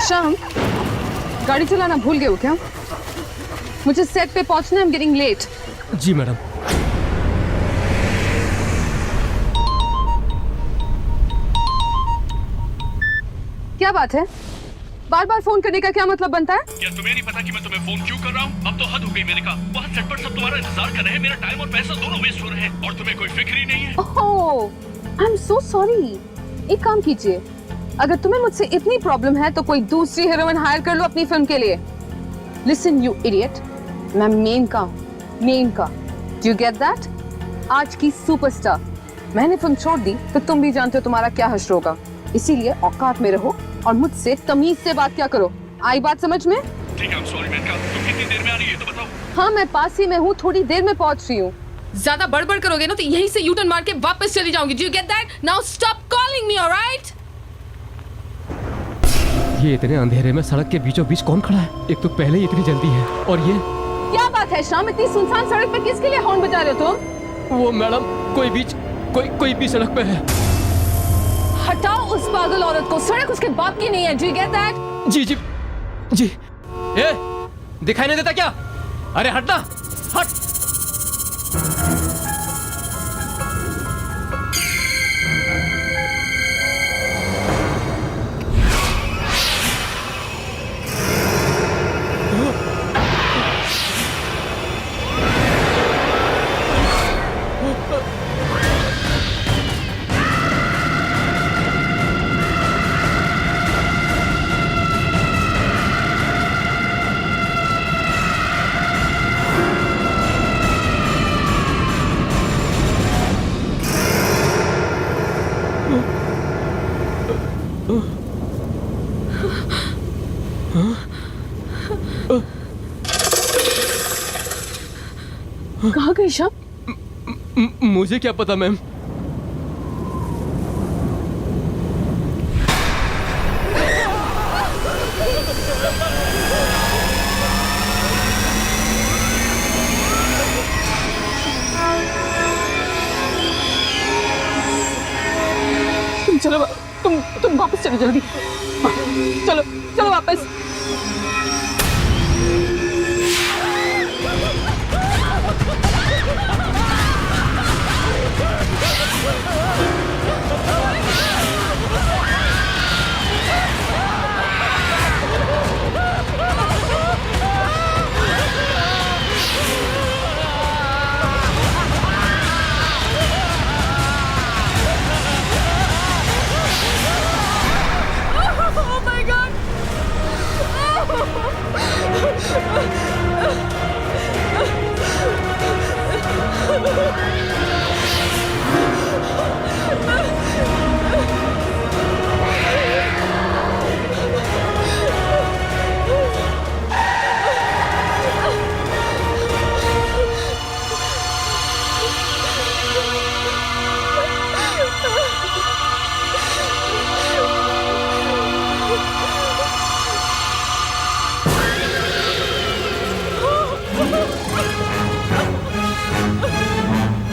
शाम, गाड़ी चलाना भूल गए हो क्या? मुझे सेट पे पहुंचना है, I'm getting late. Ji madam. क्या बात है? बार बार फोन करने का क्या मतलब बनता है? क्या तुम्हें नहीं पता कि मैं तुम्हें फोन क्यों कर रहा हूँ? अब तो हद हो गई मेरे का। वहाँ सेट पर सब तुम्हारा इंतजार कर रहे हैं, मेरा टाइम और पैसा दोनों वेस्ट हो रहे हैं और तुम्हें कोई फिक्र ही नहीं है। ओह, आई एम सो सॉरी। एक काम कीजिए, अगर तुम्हें मुझसे इतनी प्रॉब्लम है तो कोई दूसरी हीरोइन हायर कर लो अपनी फिल्म के लिए। लिसन यू इडियट, मैं मेन का। Do you get that? आज की सुपरस्टार। मैंने फिल्म छोड़ दी तो तुम भी जानते हो तुम्हारा क्या हश्र होगा। इसीलिए औकात में रहो और मुझसे तमीज से बात क्या करो। आई बात समझ में? ठीक है, सॉरी मेनका। तुम कितनी देर में आ रही है तो बताओ। हाँ, मैं पास ही में हूँ, थोड़ी देर में पहुँच रही हूँ। ज्यादा बड़बड़ करोगे ना तो यहीं से यूटर्न मार के वापस चली जाऊंगी। Do you get that? Now stop calling me, alright? ये इतने अंधेरे में सड़क के बीचों बीच कौन खड़ा है? एक तो पहले ही इतनी जल्दी है और ये क्या बात है शाम, इतनी सुनसान सड़क पे किसके लिए हॉर्न बजा रहे हो तुम? वो मैडम कोई बीच सड़क पे है। हटाओ उस पागल औरत को, सड़क उसके बाप की नहीं है। Do you get that? जी। ए, दिखाई नहीं देता क्या? अरे हटना, हट। कहाँ गई शाम? मुझे क्या पता मैम। चलो तुम वापस चलो जल्दी। चलो वापस। Oh my God!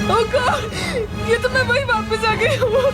Oh God! ये तो मैं वही वापस आ गई हूँ।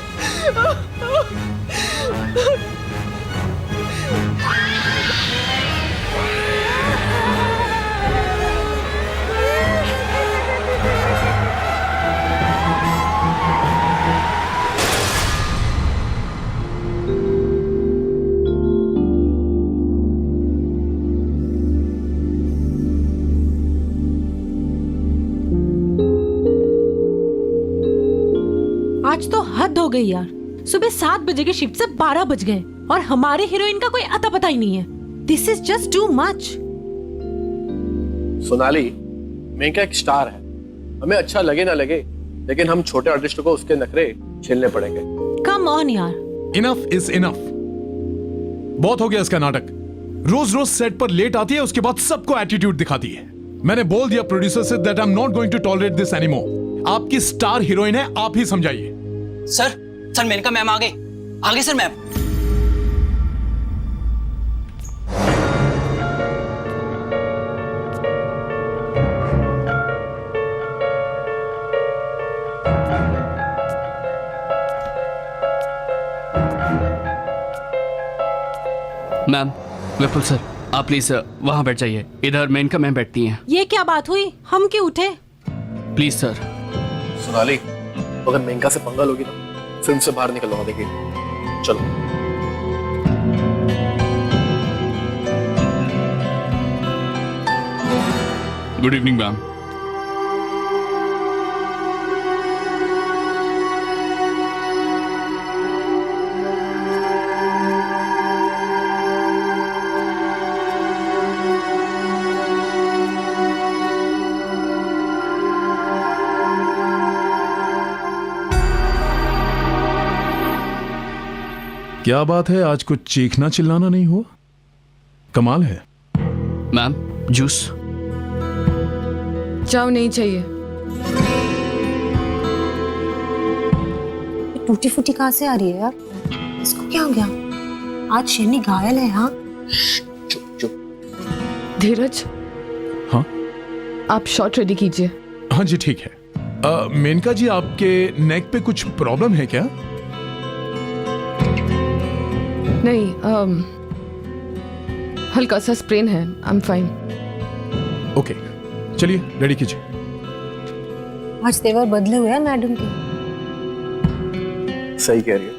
आज तो हद हो गई यार। सुबह 7 बजे की शिफ्ट से 12 बज गए और हमारे हीरोइन का कोई अता पता ही नहीं है। This is just too much. Sonali, Menka एक स्टार है। हमें अच्छा लगे ना लगे, लेकिन हम छोटे आर्टिस्ट को उसके नखरे झेलने पड़ेंगे। कम ऑन यार। Enough is enough. बहुत हो गया इसका नाटक। रोज रोज सेट पर लेट आती है, उसके बाद सबको एटीट्यूड दिखाती है। मैंने बोल दिया प्रोड्यूसर से that I am not going to tolerate this anymore. आपकी स्टार हीरोइन है, आप ही समझाइए। सर मेनका मैम आ गए sir ma'am. Ma'am, Vipul sir, आप प्लीज वहाँ बैठ जाइए। इधर मेनका मैम बैठती हैं। ये क्या बात हुई? हम क्यों उठे? Please sir. सोनाली, अगर मेनका से पंगा लोगी ना, फिल्म से बाहर निकलवा देगी। चलो। Good evening ma'am. क्या बात है, आज कुछ चीखना चिल्लाना नहीं हुआ? कमाल है। Ma'am, juice. जाओ, नहीं चाहिए। टूटी फूटी कहाँ से आ रही है यार? इसको क्या हो गया? आज शेरनी घायल है। हाँ, चुप चुप। धीरज, हाँ आप शॉट रेडी कीजिए। हाँ जी, ठीक है। मेनका जी, आपके नेक पे कुछ प्रॉब्लम है क्या? नहीं, हल्का सा स्प्रेन है। I am fine. ओके, चलिए रेडी कीजिए। आज तेवर बदले हुए हैं मैडम के। सही कह रही है।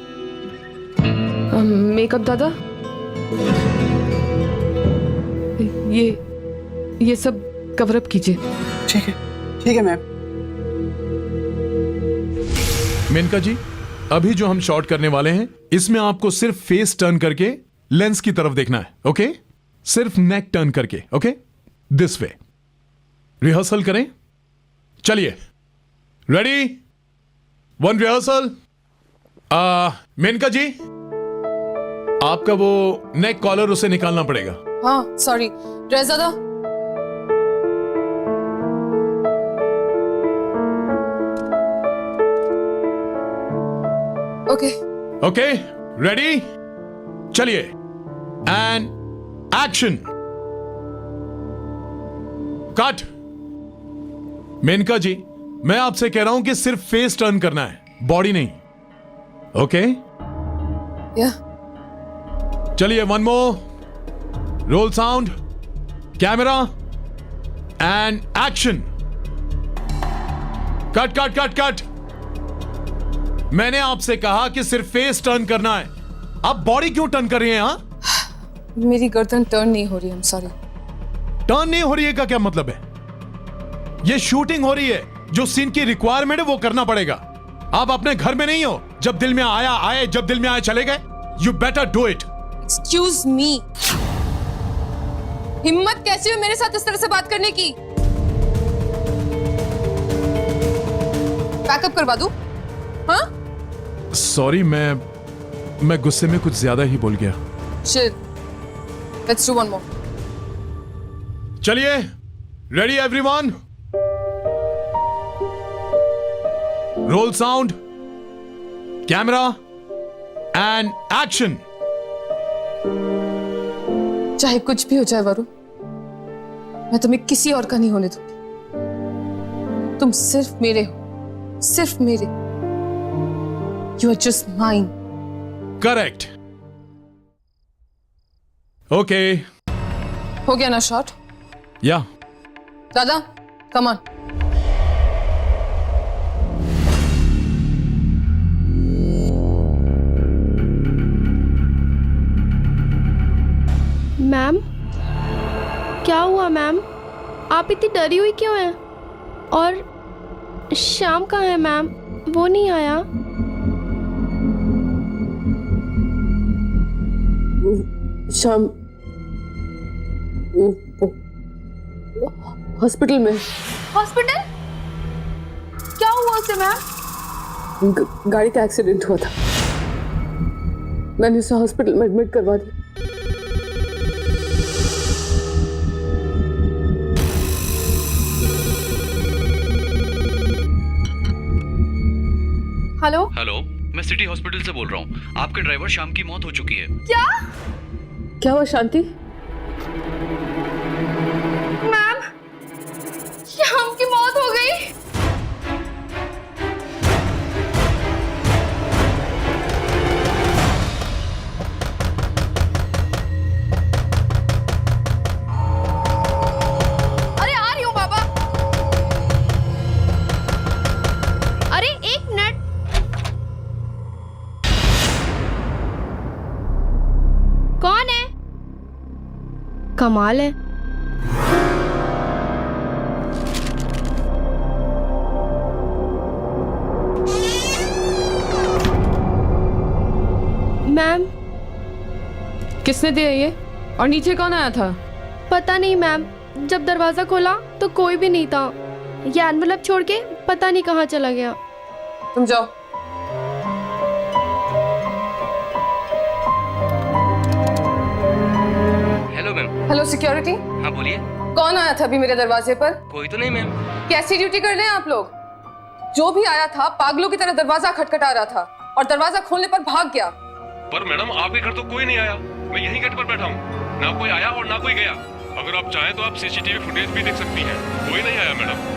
मेकअप दादा, ये सब कवर अप कीजिए। ठीक है मैम। मेनका जी, अभी जो हम शॉट करने वाले हैं, इसमें आपको सिर्फ फेस टर्न करके लेंस की तरफ देखना है। ओके, सिर्फ नेक टर्न करके। Okay, this way. रिहर्सल करें। चलिए, रेडी, 1 रिहर्सल। मेनका जी, आपका वो नेक कॉलर उसे निकालना पड़ेगा। हाँ, सॉरी। ड्रेस दादा, ओके। ओके, रेडी, चलिए, एंड एक्शन। कट। मेनका जी, मैं आपसे कह रहा हूं कि सिर्फ फेस टर्न करना है, बॉडी नहीं। ओके, या चलिए, 1 more. Roll sound, camera, and action. Cut cut cut cut. मैंने आपसे कहा कि सिर्फ फेस टर्न करना है, आप बॉडी क्यों टर्न कर रही हैं? हाँ, मेरी गर्दन टर्न नहीं हो रही। I am sorry. टर्न नहीं हो रही है का क्या मतलब है? ये शूटिंग हो रही है, जो सीन की रिक्वायरमेंट है वो करना पड़ेगा। आप अपने घर में नहीं हो, जब दिल में आया आए, जब दिल में आए चले गए। You better do it. Excuse me, हिम्मत कैसी हुई मेरे साथ इस तरह से बात करने की? पैकअप करवा दूं? हाँ? सॉरी, मैं गुस्से में कुछ ज्यादा ही बोल गया। Shit. Let's do one more. चलिए, ready everyone, role sound, camera, and action. चाहे कुछ भी हो जाए वरुण, मैं तुम्हें किसी और का नहीं होने दूंगी। तुम सिर्फ मेरे हो, सिर्फ मेरे। You are just mine. Correct. Okay, हो गया ना शॉट? या दादा, come on. मैम, क्या हुआ मैम? आप इतनी डरी हुई क्यों हैं? और श्याम कहाँ है मैम? वो नहीं आया? शाम हॉस्पिटल में। हॉस्पिटल? क्या हुआ उसे मैम? गाड़ी का एक्सीडेंट हुआ था, मैंने उसे हॉस्पिटल में एडमिट करवा दिया। हेलो? हेलो, मैं सिटी हॉस्पिटल से बोल रहा हूँ। आपके ड्राइवर श्याम की मौत हो चुकी है। क्या हुआ शांति? मैम, श्याम की मौत हो गई। कमाल है। मैम, किसने दिया ये? और नीचे कौन आया था? पता नहीं मैम, जब दरवाजा खोला तो कोई भी नहीं था। ये एनवलप छोड़ के पता नहीं कहाँ चला गया। तुम जाओ। Hello ma'am. हेलो सिक्योरिटी, हाँ बोलिए। कौन आया था अभी मेरे दरवाजे पर? कोई तो नहीं मैम। कैसी ड्यूटी कर रहे हैं आप लोग? जो भी आया था पागलों की तरह दरवाजा खटखटा रहा था और दरवाजा खोलने पर भाग गया। पर मैडम आपके घर तो कोई नहीं आया, मैं यहीं गेट पर बैठा हूँ। ना कोई आया और ना कोई गया। अगर आप चाहें तो आप सीसीटीवी फुटेज भी देख सकती हैं। कोई नहीं आया मैडम।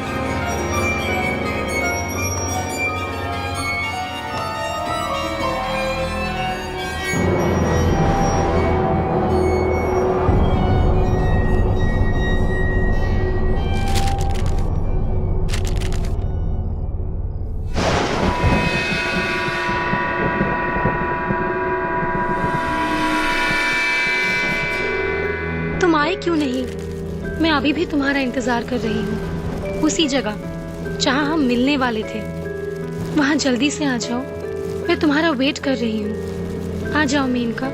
तुम आए क्यों नहीं? मैं अभी भी तुम्हारा इंतजार कर रही हूँ, उसी जगह जहाँ हम मिलने वाले थे। वहाँ जल्दी से आ जाओ, मैं तुम्हारा वेट कर रही हूँ। आ जाओ मेनका,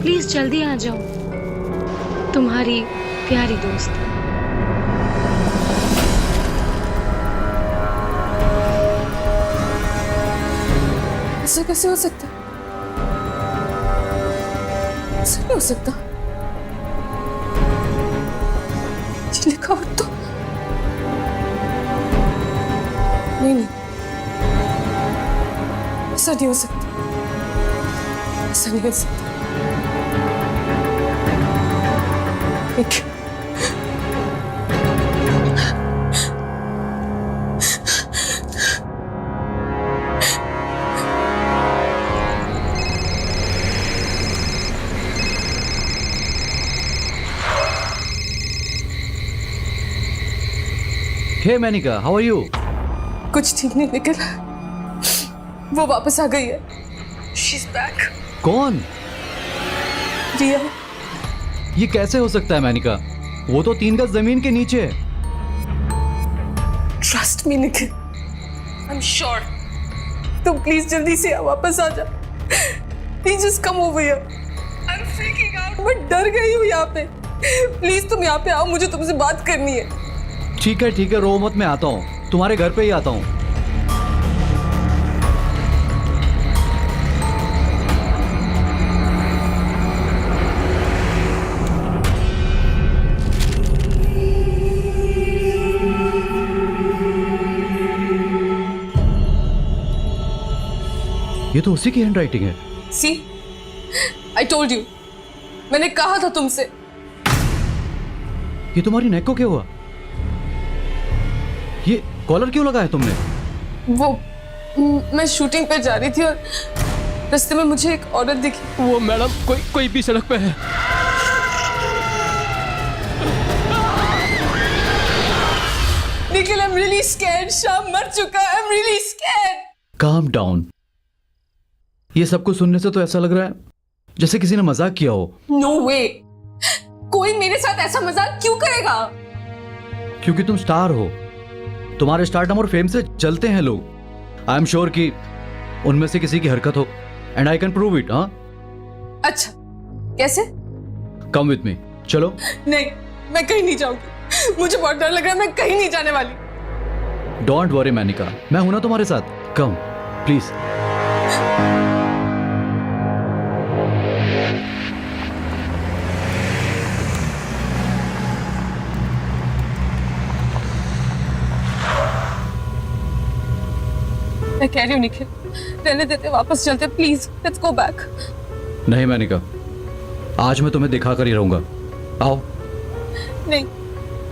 प्लीज जल्दी आ जाओ। तुम्हारी प्यारी दोस्त। ऐसा कैसे हो सकता? ऐसा नहीं हो सकता। ये लिखावट तो नहीं, ऐसा नहीं हो सकता, ऐसा नहीं हो सकता। एक Hey Manika, how are you? कुछ ठीक नहीं निकल। वो वापस आ गई है। She's back. कौन? रिया। ये कैसे हो सकता है मैनिका? वो तो 3 गज जमीन के नीचे है। Trust me Nikhil, I'm sure. तुम प्लीज जल्दी से वापस आ जा। Please just come over here. I'm freaking out. मैं डर गई हूँ यहाँ पे। प्लीज तुम यहाँ पे आओ, मुझे तुमसे बात करनी है। ठीक है, रो मत, मैं आता हूँ। तुम्हारे घर पे ही आता हूँ। ये तो उसी की हैंडराइटिंग है। See, I told you. मैंने कहा था तुमसे। ये तुम्हारी नेक को क्या हुआ? ये कॉलर क्यों लगाया तुमने? वो मैं शूटिंग पे जा रही थी और रास्ते में मुझे एक औरत दिखी। वो मैडम कोई भी सड़क पे है। Nikhil, I'm really scared. शाम मर चुका है। I'm really scared. Calm down. ये सब कुछ सुनने से तो ऐसा लग रहा है जैसे किसी ने मजाक किया हो। No way. कोई मेरे साथ ऐसा मजाक क्यों करेगा? क्योंकि तुम स्टार हो। तुम्हारे स्टारडम और फेम से जलते हैं लोग। आई एम श्योर कि उनमें से किसी की हरकत हो, and I can prove it. हाँ, अच्छा, कैसे? कम विथ मी, चलो। नहीं, मैं कहीं नहीं जाऊंगी। मुझे बहुत डर लग रहा है, मैं कहीं नहीं जाने वाली। डोंट वरी मैनिका, मैं हूं ना तुम्हारे साथ। Come please. मैं कह रही हूँ निखिल, रहने देते, वापस चलते, प्लीज लेट्स गो बैक। नहीं मैनिका, आज मैं तुम्हें दिखा कर ही रहूंगा। आओ। नहीं,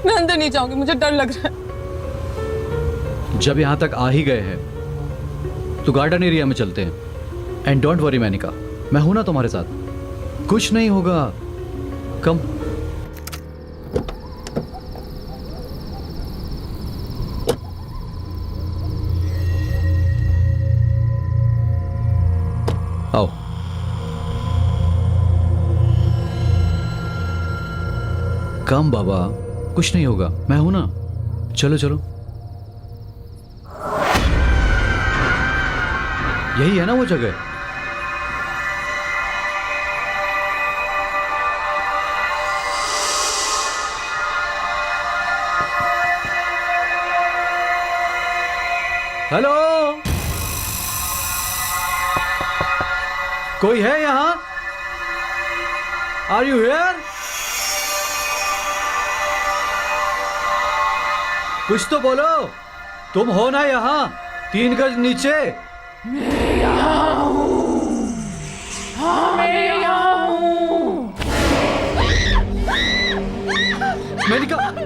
मैं अंदर नहीं जाऊंगी, मुझे डर लग रहा है। जब यहां तक आ ही गए हैं तो गार्डन एरिया में चलते हैं। एंड डोंट वरी मैनिका, मैं हूं ना तुम्हारे साथ, कुछ नहीं होगा। कम। आओ। कम बाबा, कुछ नहीं होगा, मैं हूं ना। चलो चलो, यही है ना वो जगह। हेलो, कोई है यहां? Are you here? कुछ तो बोलो, तुम हो ना यहां 3 गज नीचे?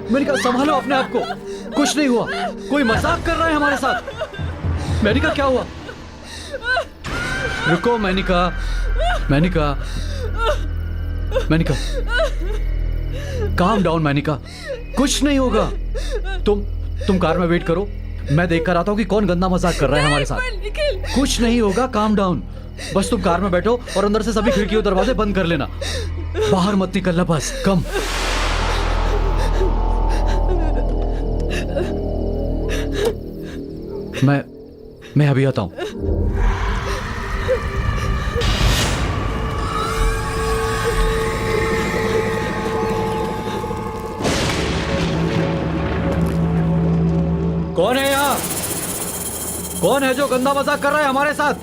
मेनिका संभालो अपने आप को, कुछ नहीं हुआ, कोई मजाक कर रहा है हमारे साथ। मेनिका क्या हुआ? रुको मेनिका, मेनिका, मेनिका, काम डाउन मेनिका, कुछ नहीं होगा। तुम कार में वेट करो, मैं देख कर आता हूँ कि कौन गंदा मजाक कर रहा है हमारे साथ। कुछ नहीं होगा, काम डाउन। बस तुम कार में बैठो और अंदर से सभी खिड़की और दरवाजे बंद कर लेना, बाहर मत निकलना, बस कम। मैं अभी आता हूं। कौन है यहां? कौन है जो गंदा मजाक कर रहा है हमारे साथ?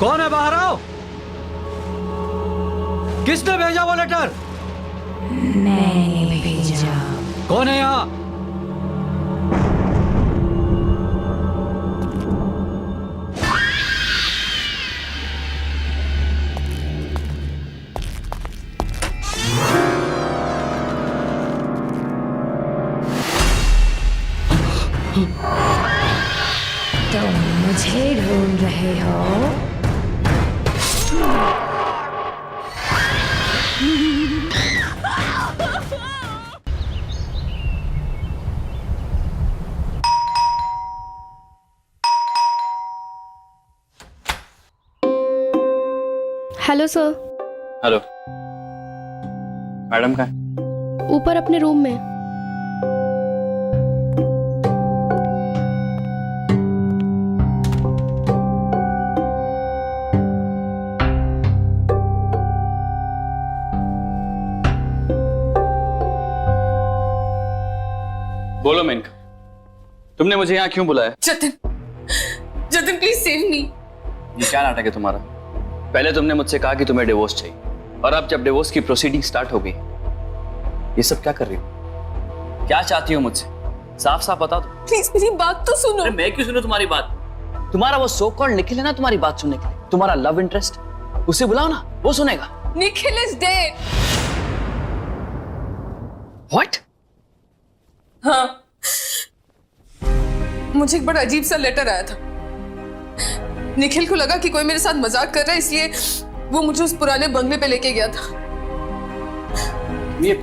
कौन है? बाहर आओ। किसने भेजा वो लेटर? मैंने भेजा। कौन है यहां? तुम मुझे ढूंढ रहे हो? Hello sir. हेलो मैडम, कहाँ? ऊपर अपने रूम में। बोलो मेनका, तुमने मुझे यहाँ क्यों बुलाया? जतिन, जतिन प्लीज सेव मी। ये क्या नाटक है तुम्हारा? पहले तुमने मुझसे कहा कि तुम्हें डिवोर्स चाहिए, और अब जब डिवोर्स की प्रोसीडिंग स्टार्ट हो गई, ये सब क्या कर रही हो? क्या चाहती हो मुझसे? साफ साफ बता दो। प्लीज मेरी बात तो सुनो। अरे मैं क्यों सुनूं तुम्हारी बात? तुम्हारा वो सो कॉल्ड निखिल है ना तुम्हारी बात सुनने के लिए, तुम्हारा लव इंटरेस्ट, उसे बुलाओ ना, वो सुनेगा। Nikhil is dead. व्हाट? हाँ, मुझे एक बड़ा अजीब सा लेटर आया था। निखिल को लगा कि कोई मेरे साथ मजाक कर रहा है, इसलिए वो मुझे उस पुराने बंगले पे लेके गया था। ये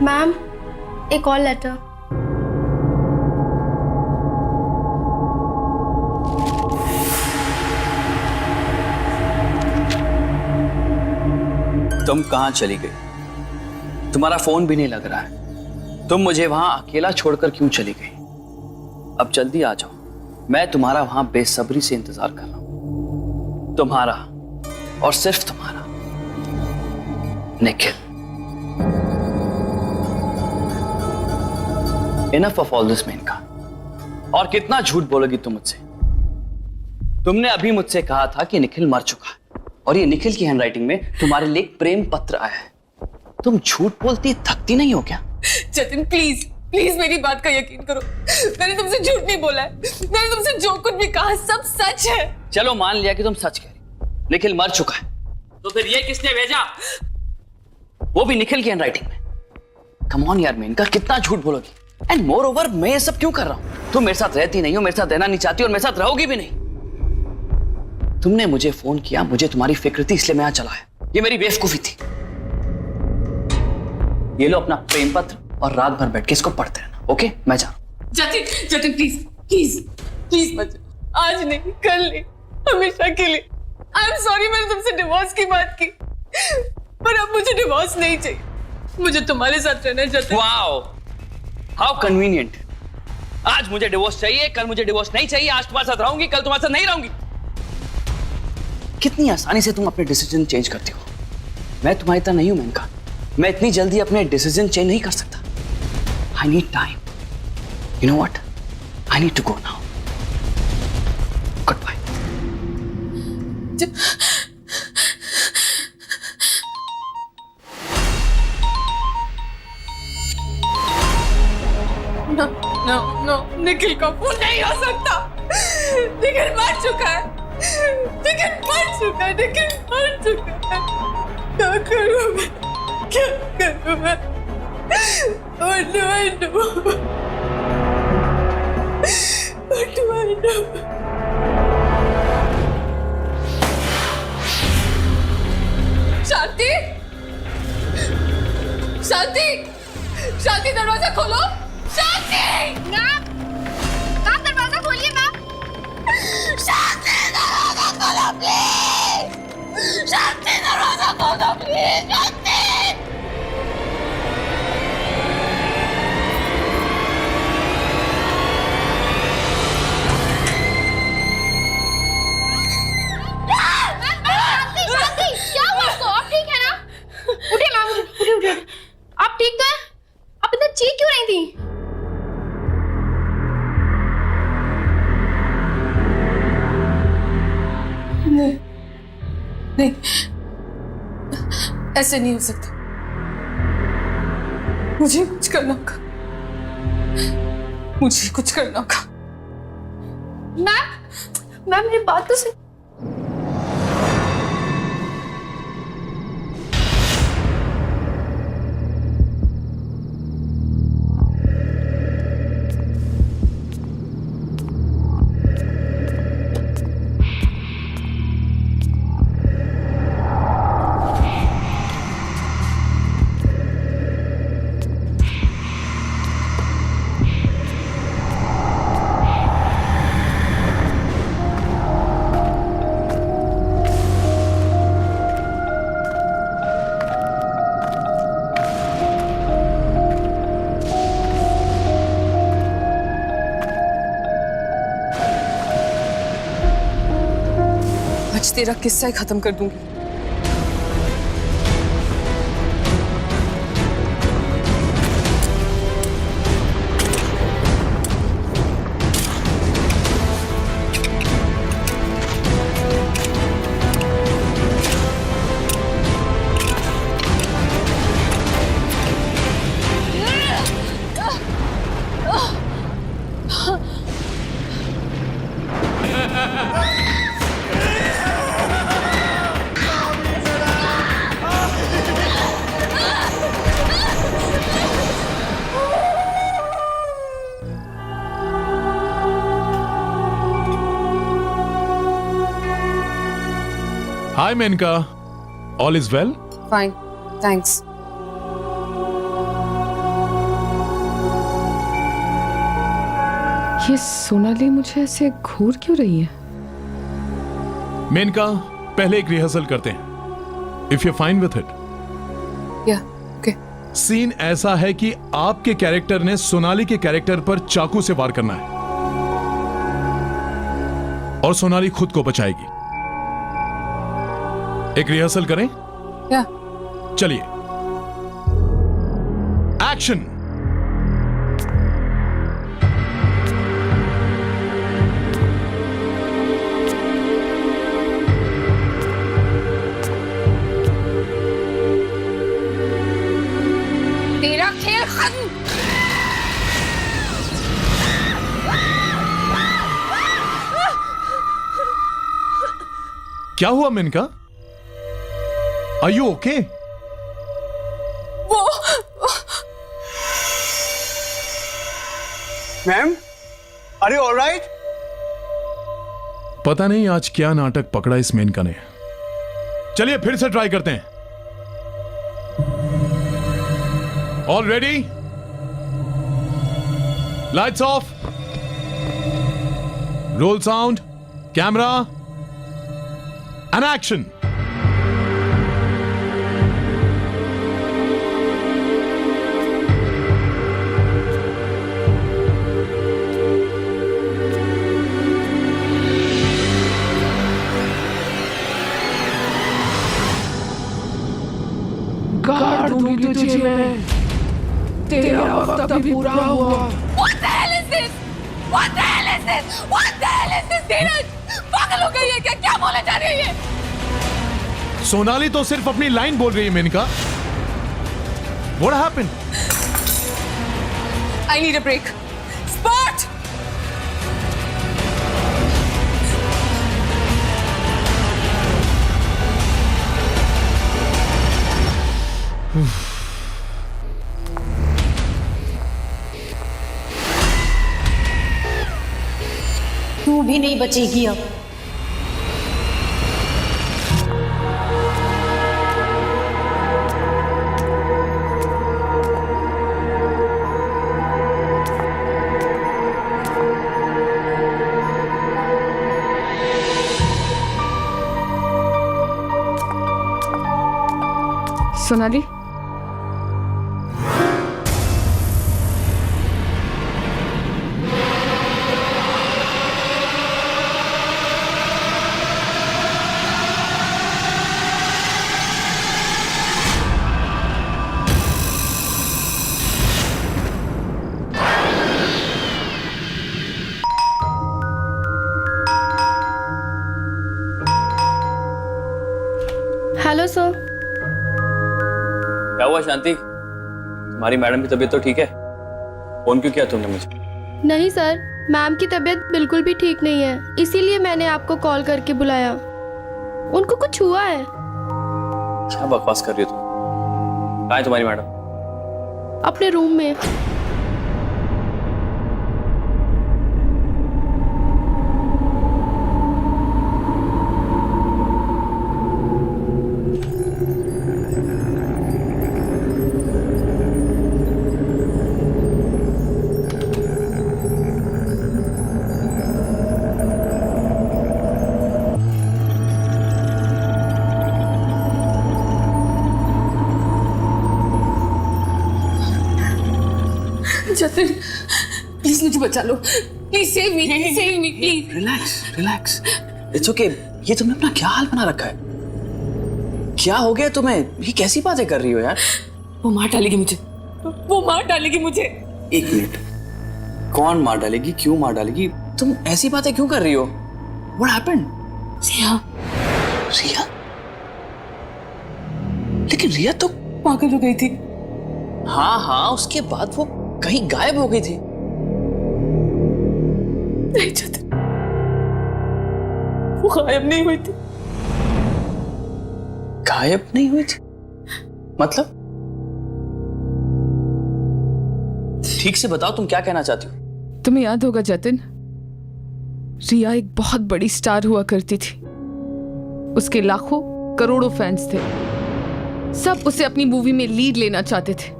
मैम, एक और लेटर। तुम कहां चली गई? तुम्हारा फोन भी नहीं लग रहा है। तुम मुझे वहां अकेला छोड़कर क्यों चली गई? अब जल्दी आ जाओ, मैं तुम्हारा वहां बेसब्री से इंतजार कर रहा हूं। तुम्हारा और सिर्फ तुम्हारा Nikhil. Enough of all this Menka. और कितना झूठ बोलोगी तुम मुझसे? तुमने अभी मुझसे कहा था कि निखिल मर चुका है, और ये निखिल की हैंडराइटिंग में तुम्हारे लिए एक प्रेम पत्र आया है। तुम झूठ बोलती थकती नहीं हो क्या? जतिन प्लीज प्लीज मेरी बात का यकीन करो, मैंने तुमसे झूठ नहीं बोला है। मैंने तुमसे जो कुछ भी कहा सब सच है। चलो मान लिया कि तुम सच कह रही, निखिल मर चुका है, तो फिर ये किसने भेजा? वो भी निखिल की हैंडराइटिंग में। कम ऑन यार मेनका, कितना झूठ बोलोगी? एंड मोर ओवर मैं ये सब क्यों कर रहा हूं? तुम मेरे साथ रहती नहीं हो, मेरे साथ रहना नहीं चाहती और मेरे साथ रहोगी भी नहीं। तुमने मुझे फोन किया, मुझे तुम्हारी फिक्र थी, इसलिए मैं यहां चला आया। ये मेरी बेवकूफी थी। ये लो अपना प्रेम पत्र और रात भर बैठ के इसको पढ़ते रहना, ओके? मैं जा रहा हूं। Jatin, Jatin please please please मत जाओ। आज नहीं, कल नहीं, हमेशा के लिए। आई एम सॉरी मैंने तुमसे डिवोर्स की बात की। पर अब मुझे डिवोर्स नहीं चाहिए, मुझे तुम्हारे साथ रहना चाहता हूं। Wow, how convenient. आज मुझे डिवोर्स चाहिए, कल मुझे डिवोर्स नहीं चाहिए। आज तुम्हारे साथ रहूंगी, कल तुम्हारे साथ नहीं रहूंगी। कितनी आसानी से तुम अपने डिसीजन चेंज करती हो। मैं तुम्हारी तरह नहीं हूं मेनका, मैं इतनी जल्दी अपने डिसीजन चेंज नहीं कर सकता। I need time. You know what, I need to go now. Goodbye. No, Nikhil का फोन नहीं हो सकता। निखिल मर चुका है, निखिल मर चुका है, निखिल मर चुका है। क्या करूं मैं, क्या करूं मैं? What do I do? What do I do? शांति, शांति, शांति, दरवाजा खोलो। शांति, मैम दरवाजा खोलिए मैम। शांति, दरवाजा खोलो प्लीज। शांति, दरवाजा खोलो प्लीज। शांति। शांति, क्या हुआ आपको? आप ठीक है ना? उठिए मैम, उठिए। आप ठीक तो हैं? आप इतना चीख क्यों रही थी? नहीं, ऐसे नहीं हो सकता। मुझे कुछ करना होगा, मुझे कुछ करना होगा। मैम मेरी बात तो सुन। आज तेरा किस्सा ही खत्म कर दूंगी। Hi, Menka. All is well? Fine, thanks. ये सोनाली मुझे ऐसे घूर क्यों रही है? मेनका, पहले एक रिहर्सल करते हैं। If you're fine with it. Yeah, okay. Scene ऐसा है कि आपके कैरेक्टर ने सोनाली के कैरेक्टर पर चाकू से वार करना है और सोनाली खुद को बचाएगी। एक रिहर्सल करें? Yeah. चलिए, एक्शन। तेरा खेल खत्म। क्या हुआ Menka? Are you okay? Ma'am, are you alright? पता नहीं आज क्या नाटक पकड़ा इस मेनका ने। चलिए फिर से ट्राई करते हैं। All ready? Lights off, role sound, camera and action. तेरा वक्त अभी पूरा हुआ। What the hell is this? What the hell is this? What the hell is this? धीरज पागल हो गई है क्या? क्या बोले जा रही है ये? सोनाली तो सिर्फ अपनी लाइन बोल रही है Maneka. What happened? I need a break. Spot! तू भी नहीं बचेगी अब। Sonali, hello sir. क्या हुआ शांति? तुम्हारी मैडम की तबीयत तो ठीक है? फोन क्यों किया तुमने मुझे? नहीं सर, मैम की तबीयत बिल्कुल भी ठीक नहीं है, इसीलिए मैंने आपको कॉल करके बुलाया। उनको कुछ हुआ है। क्या बकवास कर रही हो तुम? कहाँ है तुम्हारी मैडम? अपने रूम में। जतिन, प्लीज मुझे बचा लो। Please save me, please. Relax. It's okay. ये तुमने अपना क्या हाल बना रखा है? क्या हो गया तुम्हें? ये कैसी बातें कर रही हो यार? वो मार डालेगी मुझे, वो मार डालेगी मुझे। एक मिनट, कौन मार डालेगी? क्यों मार डालेगी? तुम ऐसी बातें क्यों कर रही हो? What happened? रिया? लेकिन रिया तो पागल हो गई थी। हाँ, उसके बाद वो कहीं गायब हो गई थी। नहीं जतिन, वो गायब नहीं हुई थी। गायब नहीं हुई थी? मतलब? ठीक से बताओ, तुम क्या कहना चाहती हो? तुम्हें याद होगा जतिन, रिया एक बहुत बड़ी स्टार हुआ करती थी। उसके लाखों करोड़ों फैंस थे। सब उसे अपनी मूवी में लीड लेना चाहते थे,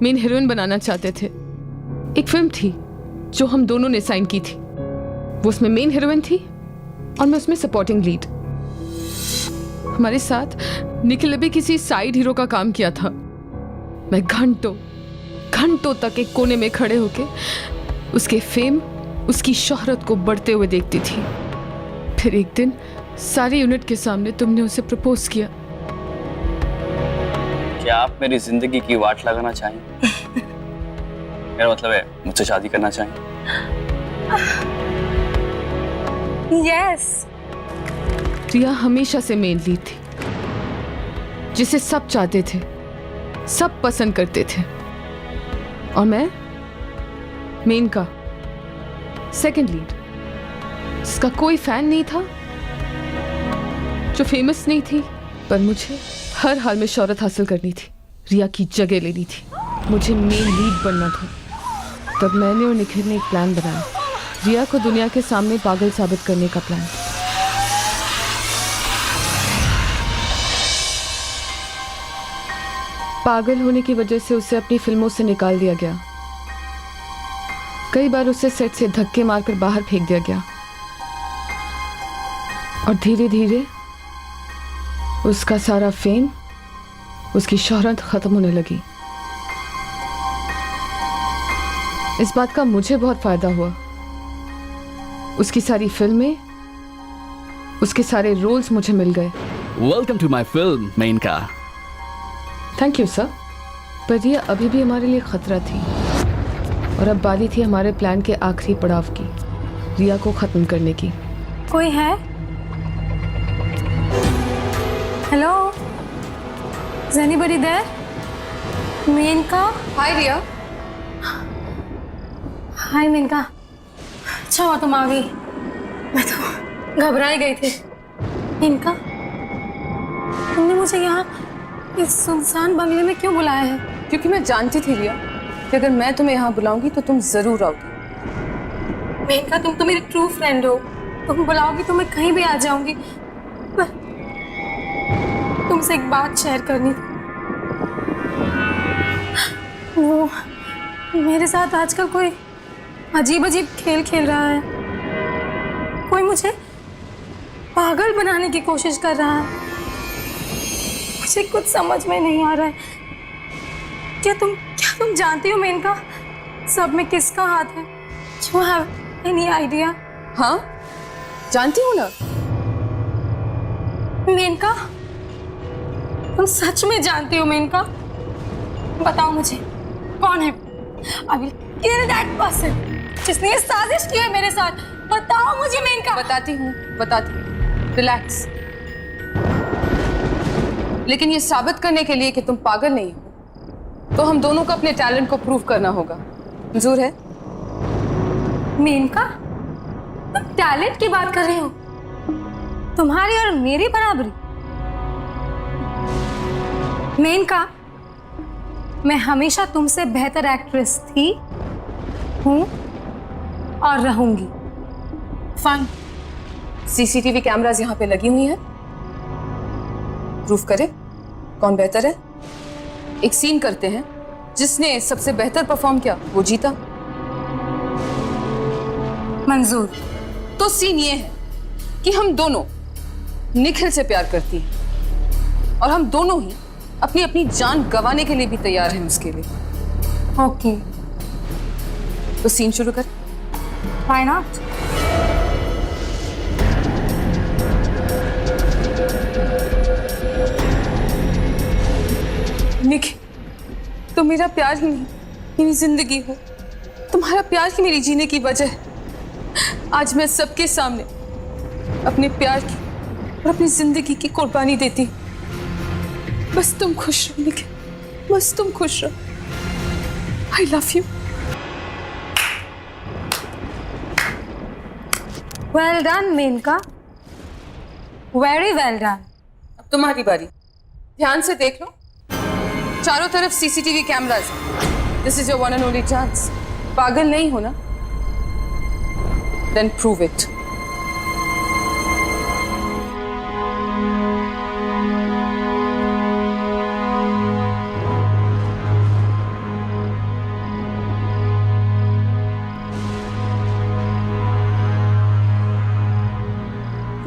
मेन हीरोइन बनाना चाहते थे। एक फिल्म थी जो हम दोनों ने साइन की थी। वो उसमें मेन हीरोइन थी और मैं उसमें सपोर्टिंग लीड। हमारे साथ निखिल ने भी किसी साइड हीरो का काम किया था। मैं घंटों तक एक कोने में खड़े होके उसके फेम, उसकी शोहरत को बढ़ते हुए देखती थी। फिर एक दिन सारे यूनिट के सामने तुमने उसे प्रपोज किया। क्या आप मेरी जिंदगी की वाट लगाना चाहेंगे? मेरा मतलब है मुझसे शादी करना चाहेंगे? यस। रिया हमेशा से मेन लीड थी, जिसे सब चाहते थे, सब पसंद करते थे। और मैं मेन का सेकंड लीड, जिसका कोई फैन नहीं था, जो फेमस नहीं थी, पर मुझे हर हाल में शोहरत हासिल करनी थी, रिया की जगह लेनी थी। मुझे मेन लीड बनना था। तब मैंने और निखिल ने एक प्लान बनाया, रिया को दुनिया के सामने पागल साबित करने का प्लान। पागल होने की वजह से उसे अपनी फिल्मों से निकाल दिया गया। कई बार उसे सेट से धक्के मारकर बाहर फेंक दिया गया और धीरे धीरे उसका सारा फेम, उसकी शोहरत खत्म होने लगी। इस बात का मुझे बहुत फायदा हुआ। उसकी सारी फिल्में, उसके सारे रोल्स मुझे मिल गए। Welcome to my film Menka. Thank you sir, पर रिया अभी भी हमारे लिए खतरा थी और अब बारी थी हमारे प्लान के आखिरी पड़ाव की, रिया को खत्म करने की। कोई है? Hello, is anybody there? Menka? Hi Riya. Hi Menka, अच्छा हुआ तुम आ गई, मैं तो घबरा ही गई थी। मेनका, तुमने मुझे यहाँ इस सुनसान बंगले में क्यों बुलाया है? क्योंकि मैं जानती थी रिया कि अगर मैं तुम्हें यहाँ बुलाऊंगी तो तुम जरूर आओगी। मेनका, तुम तो मेरी ट्रू फ्रेंड हो, तुम बुलाओगी तो मैं कहीं भी आ जाऊंगी। पर तुमसे एक बात शेयर करनी थी। वो मेरे साथ आजकल कोई अजीब अजीब खेल खेल रहा है, कोई मुझे पागल बनाने की कोशिश कर रहा है। मुझे कुछ समझ में नहीं आ रहा है। क्या तुम जानती हो मेनका, सब में किसका हाथ है? You have any idea? हाँ, जानती हूँ ना। मेनका, तुम सच में जानती हो मेनका? बताओ मुझे, कौन है? I will kill that person जिसने ये साजिश की है मेरे साथ। बताओ मुझे मेनका। बताती हूँ। रिलैक्स। लेकिन ये साबित करने के लिए कि तुम पागल नहीं हो, तो हम दोनों को अपने टैलेंट को प्रूव करना होगा। मंजूर है? मेनका, तुम टैलेंट की बात कर रही हो? तुम्हारी और मेरी बराबरी? मेनका, मैं हमेशा तुमसे बेहतर एक्ट्रेस थी, हूं और रहूंगी। फाइन। सीसीटीवी कैमरास यहाँ पे लगी हुई हैं। प्रूफ करे कौन बेहतर है। एक सीन करते हैं, जिसने सबसे बेहतर परफॉर्म किया वो जीता। मंजूर। तो सीन ये है कि हम दोनों निखिल से प्यार करती हैं और हम दोनों ही अपनी अपनी जान गंवाने के लिए भी तैयार हैं उसके लिए। ओके, तो सीन शुरू कर। Why not? निखिल, तुम मेरा प्यार ही नहीं, मेरी जिंदगी हो। तुम्हारा प्यार ही मेरी जीने की वजह है। आज मैं सबके सामने अपने प्यार की और अपनी जिंदगी की कुर्बानी देती हूँ। बस तुम खुश रहो निखिल, बस तुम खुश रहो। I love you. Well done Menka, very well done. अब तुम्हारी बारी। ध्यान से देख लो, चारों तरफ CCTV cameras. This is your one and only chance. पागल नहीं हो ना? Then prove it.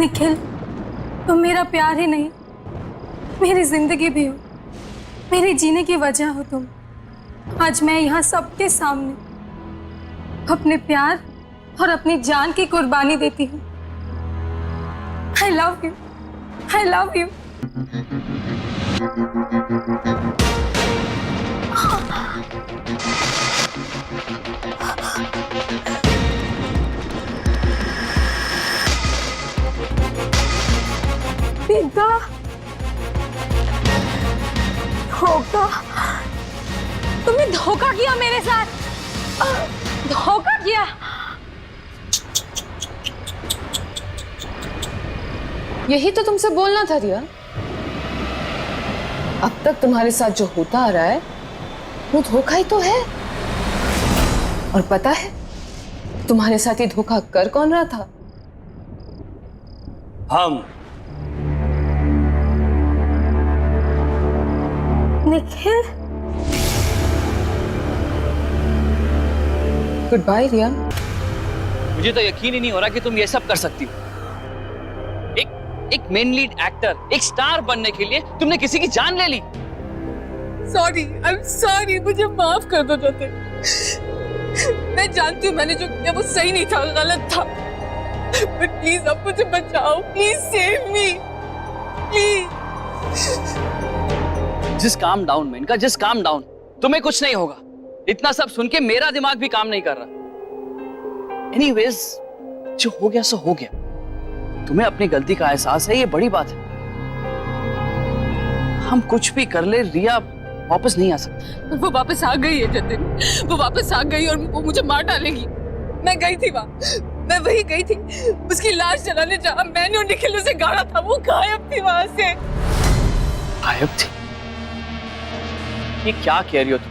निखिल, तुम मेरा प्यार ही नहीं, मेरी जिंदगी भी हो, मेरे जीने की वजह हो तुम। आज मैं यहाँ सबके सामने अपने प्यार और अपनी जान की कुर्बानी देती हूँ। आई love you, I love you. पिता, धोखा, तुमने धोखा किया मेरे साथ, धोखा किया। यही तो तुमसे बोलना था रिया। अब तक तुम्हारे साथ जो होता आ रहा है वो धोखा ही तो है। और पता है तुम्हारे साथ ये धोखा कर कौन रहा था? हम। निखिल, गुड बाय रिया। मुझे तो यकीन ही नहीं हो रहा कि तुम ये सब कर सकती हो। एक मेन लीड एक्टर, एक स्टार बनने के लिए तुमने किसी की जान ले ली। सॉरी, आई एम सॉरी, मुझे माफ कर दो जोते। मैं जानती हूँ मैंने जो किया वो सही नहीं था, गलत था। बट प्लीज अब मुझे बचाओ, please save me, please. Just calm down Menka, just calm down. तुम्हें कुछ नहीं होगा। इतना सब सुन के मेरा दिमाग भी काम नहीं कर रहा। एनीवेज, जो हो गया सो हो गया। तुम्हें अपनी गलती का एहसास है, ये बड़ी बात है। हम कुछ भी कर ले, रिया वापस नहीं आ सकती। वो वापस आ गई है जतिन, वो वापस आ गई और वो मुझे मार डालेगी। मैं गई थी वहाँ, मैं वही गई थी उसकी लाश जलाने, जहाँ मैंने और निखिल उसे गाड़ा था। वो गायब थी वहाँ से। गायब थी? ये क्या कह रही हो तुम?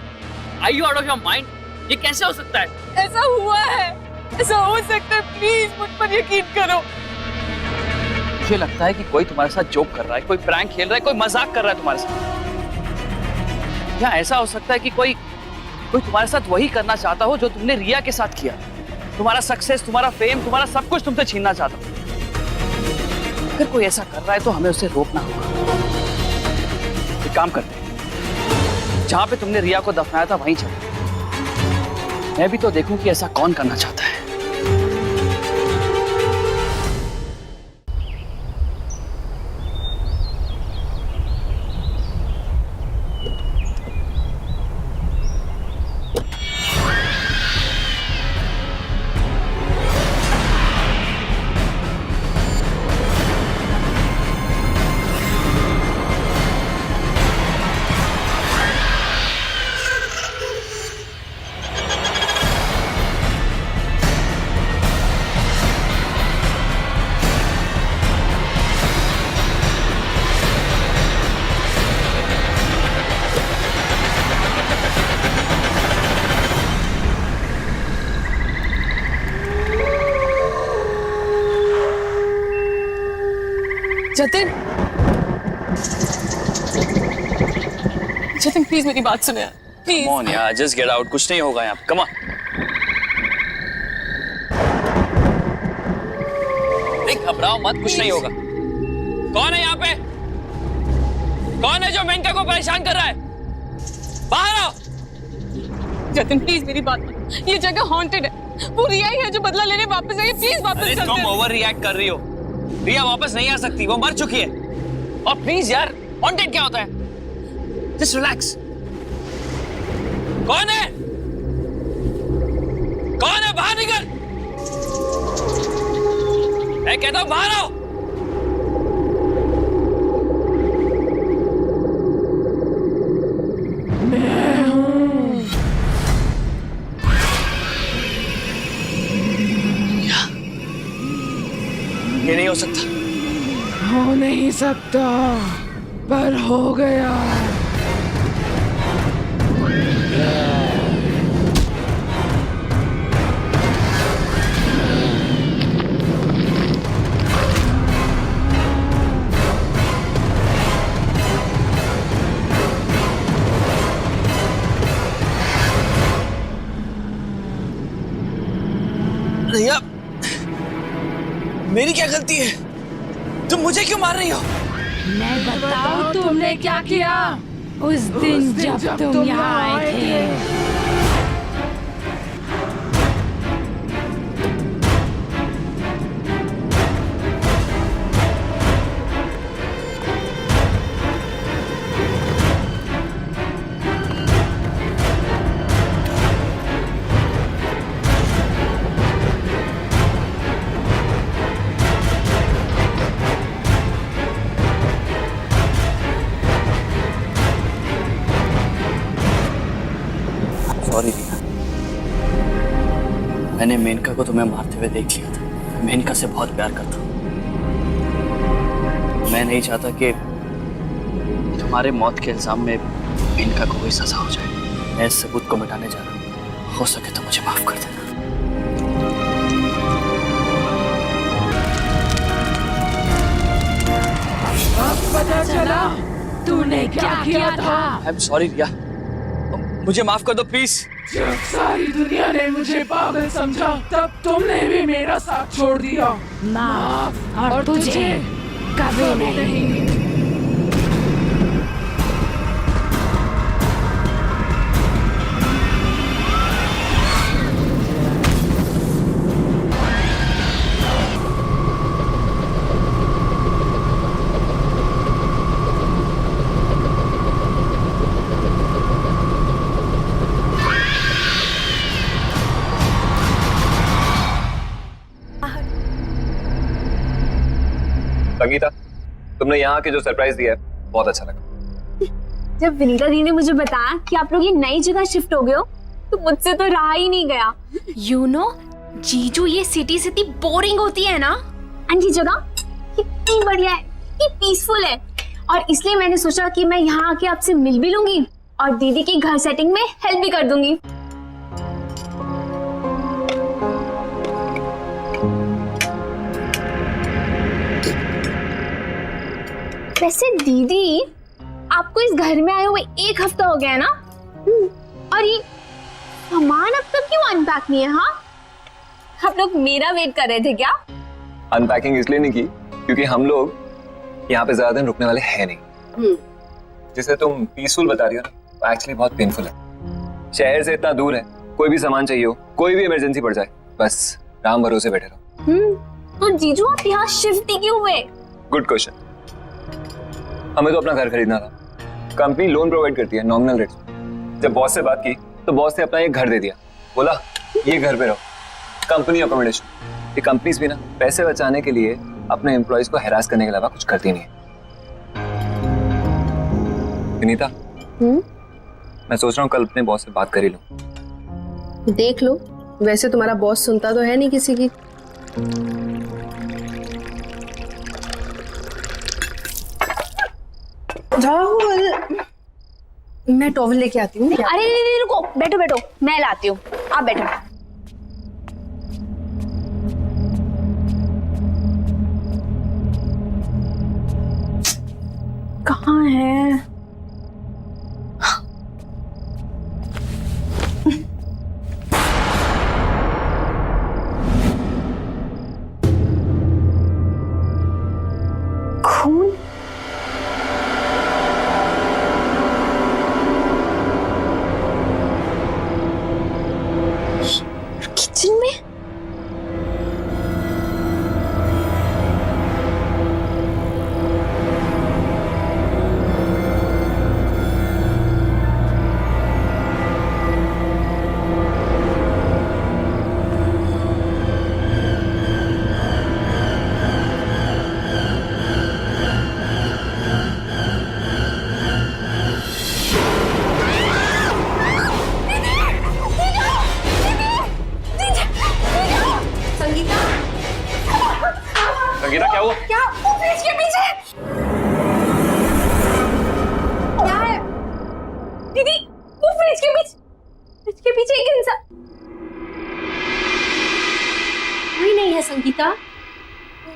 Are you out of your mind? ये कैसे हो सकता है? ऐसा हुआ है, ऐसा हो सकता है। प्लीज मुझ पर यकीन करो। मुझे लगता है कि कोई तुम्हारे साथ जोक कर रहा है, कोई प्रैंक खेल रहा है, कोई मजाक कर रहा है तुम्हारे साथ। क्या ऐसा हो सकता है कि कोई तुम्हारे साथ वही करना चाहता हो जो तुमने रिया के साथ किया? तुम्हारा सक्सेस, तुम्हारा फेम, तुम्हारा सब कुछ तुमसे छीनना चाहता हो। अगर कोई ऐसा कर रहा है तो हमें उसे रोकना होगा। एक काम करते हैं, जहां पे तुमने रिया को दफनाया था वहीं चलो। मैं भी तो देखूं कि ऐसा कौन करना चाहता है। जतिन, जतिन प्लीज मेरी बात सुनो यार, प्लीज। Come on यार, just get out। कुछ नहीं होगा यहाँ। Come on। नहीं घबराओ मत, कुछ नहीं होगा। कौन है यहाँ पे? कौन है जो मेनका को परेशान कर रहा है? बाहर आओ। जतिन प्लीज मेरी बात मान। ये जगह हॉन्टेड है। वो रिया ही है जो बदला लेने वापस आई है। प्लीज वापस चलते हैं। तुम ओवर रिएक्ट कर रही हो। रिया वापस नहीं आ सकती, वो मर चुकी है। और प्लीज यार, हॉन्टेड क्या होता है? Just relax. कौन है? कौन है? बाहर निकल। मैं कहता हूं बाहर आओ। मैं हूं। ये नहीं हो सकता। हो नहीं सकता, पर हो गया। रिया, मेरी क्या गलती है? तुम मुझे क्यों मार रही हो? मैं बताऊं तुमने क्या किया उस दिन जब तुम यहाँ आए थे। सॉरी रिया, मैंने मेनका को तुम्हें मारते हुए देख लिया था। मेनका से बहुत प्यार करता हूँ। मैं नहीं चाहता कि तुम्हारे मौत के इल्जाम में मेनका को कोई सजा हो जाए। मैं इस सबूत को मिटाने जा रहा हूँ। हो सके तो मुझे माफ कर देना। अब पता चला तूने क्या किया था। आई एम सॉरी रिया, मुझे माफ कर दो प्लीज। जब सारी दुनिया ने मुझे पागल समझा, तब तुमने भी मेरा साथ छोड़ दिया। माफ और तुझे कभी नहीं। संगीता, तुमने यहाँ आके जो सरप्राइज दिया है बहुत अच्छा लगा। जब विनीता दी ने मुझे बताया कि आप लोग ये नई जगह शिफ्ट हो गए हो तो मुझसे तो रहा ही नहीं गया। यू नो जीजू, ये सिटी सिटी बोरिंग होती है ना, एंड ये जगह कितनी बढ़िया है, कितनी पीसफुल है, और इसलिए मैंने सोचा कि मैं यहाँ आके आपसे मिल भी लूंगी और दीदी की घर सेटिंग में हेल्प भी कर दूंगी। वैसे दीदी, आपको इस घर में आए हुए 1 हफ्ता हो गया है ना? और ये सामान अब तक क्यों अनपैक नहीं है? हाँ, आप लोग मेरा वेट कर रहे थे क्या? अनपैकिंग इसलिए नहीं की क्योंकि हम लोग यहाँ पे ज्यादा दिन रुकने वाले हैं नहीं। जिसे तुम पीसफुल बता रही हो ना, एक्चुअली बहुत पेनफुल है। शहर से इतना दूर है, कोई भी सामान चाहिए हो, कोई भी इमरजेंसी पड़ जाए, बस राम भरोसे बैठे रहो। तो जीजू, आप यहाँ शिफ्ट ही क्यों हुए? Good question. हमें तो अपना घर खरीदना था। कंपनी लोन प्रोवाइड करती है नॉमिनल रेट्स। जब बॉस से बात की तो बॉस ने अपना एक घर दे दिया, बोला ये घर पे रहो, कंपनी अकोमोडेशन। ये कंपनीज भी ना पैसे बचाने के लिए अपने एम्प्लॉइज को हैरास करने के अलावा कुछ करती नहीं है। विनीता, मैं सोच रहा हूँ कल अपने बॉस से बात कर ही लूं। देख लो, वैसे तुम्हारा बॉस सुनता तो है नहीं किसी की। राहुल, मैं टॉवल लेके आती हूँ। अरे नहीं, रुको, बैठो बैठो, मैं लाती हूँ, आप बैठो। कहाँ है? खून? किचन में? संगीता, क्या हुआ? क्या? वो फ्रिज के पीछे क्या है? दीदी, वो फ्रिज के पीछे एक इंसान। कोई नहीं है संगीता।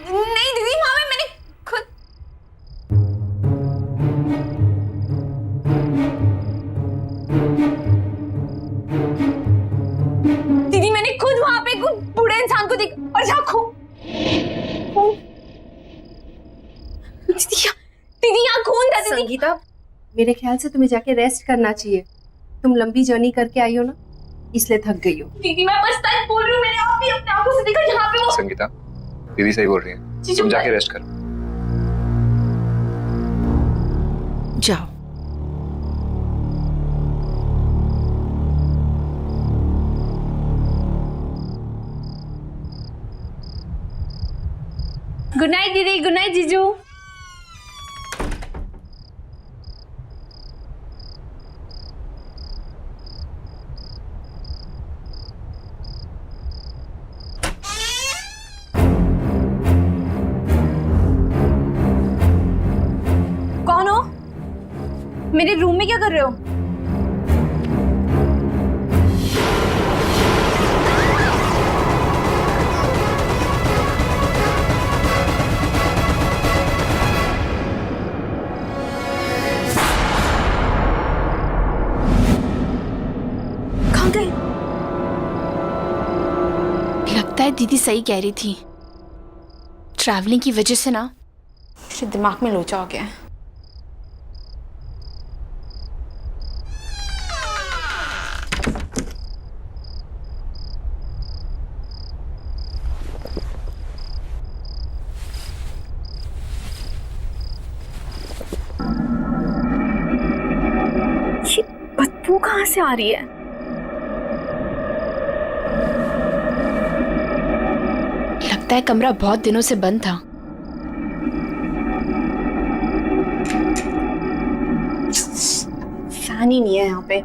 नहीं दीदी, वहां में मैंने खुद। दीदी, मैंने खुद वहां पे एक बूढ़े इंसान को देखा, और यहाँ दीदी यहाँ खून था। दीदी, संगीता, मेरे ख्याल से तुम्हें जाके रेस्ट करना चाहिए। तुम लंबी जर्नी करके आई हो ना, इसलिए थक गई हो। दीदी, मैं बस सच बोल रही हूँ, मैंने आप भी अपने आंखों से देखा यहाँ पे वो। संगीता, दीदी सही बोल रही है, तुम जाके रेस्ट करो। जाओ। गुड नाइट दीदी, गुड नाइट जीजू। कौन हो? मेरे रूम में क्या कर रहे हो? लगता है दीदी सही कह रही थी, ट्रैवलिंग की वजह से ना मेरे दिमाग में लोचा हो गया है। ये बदबू कहाँ से आ रही है? लगता है कमरा बहुत दिनों से बंद था, फैन ही नहीं है यहाँ पे।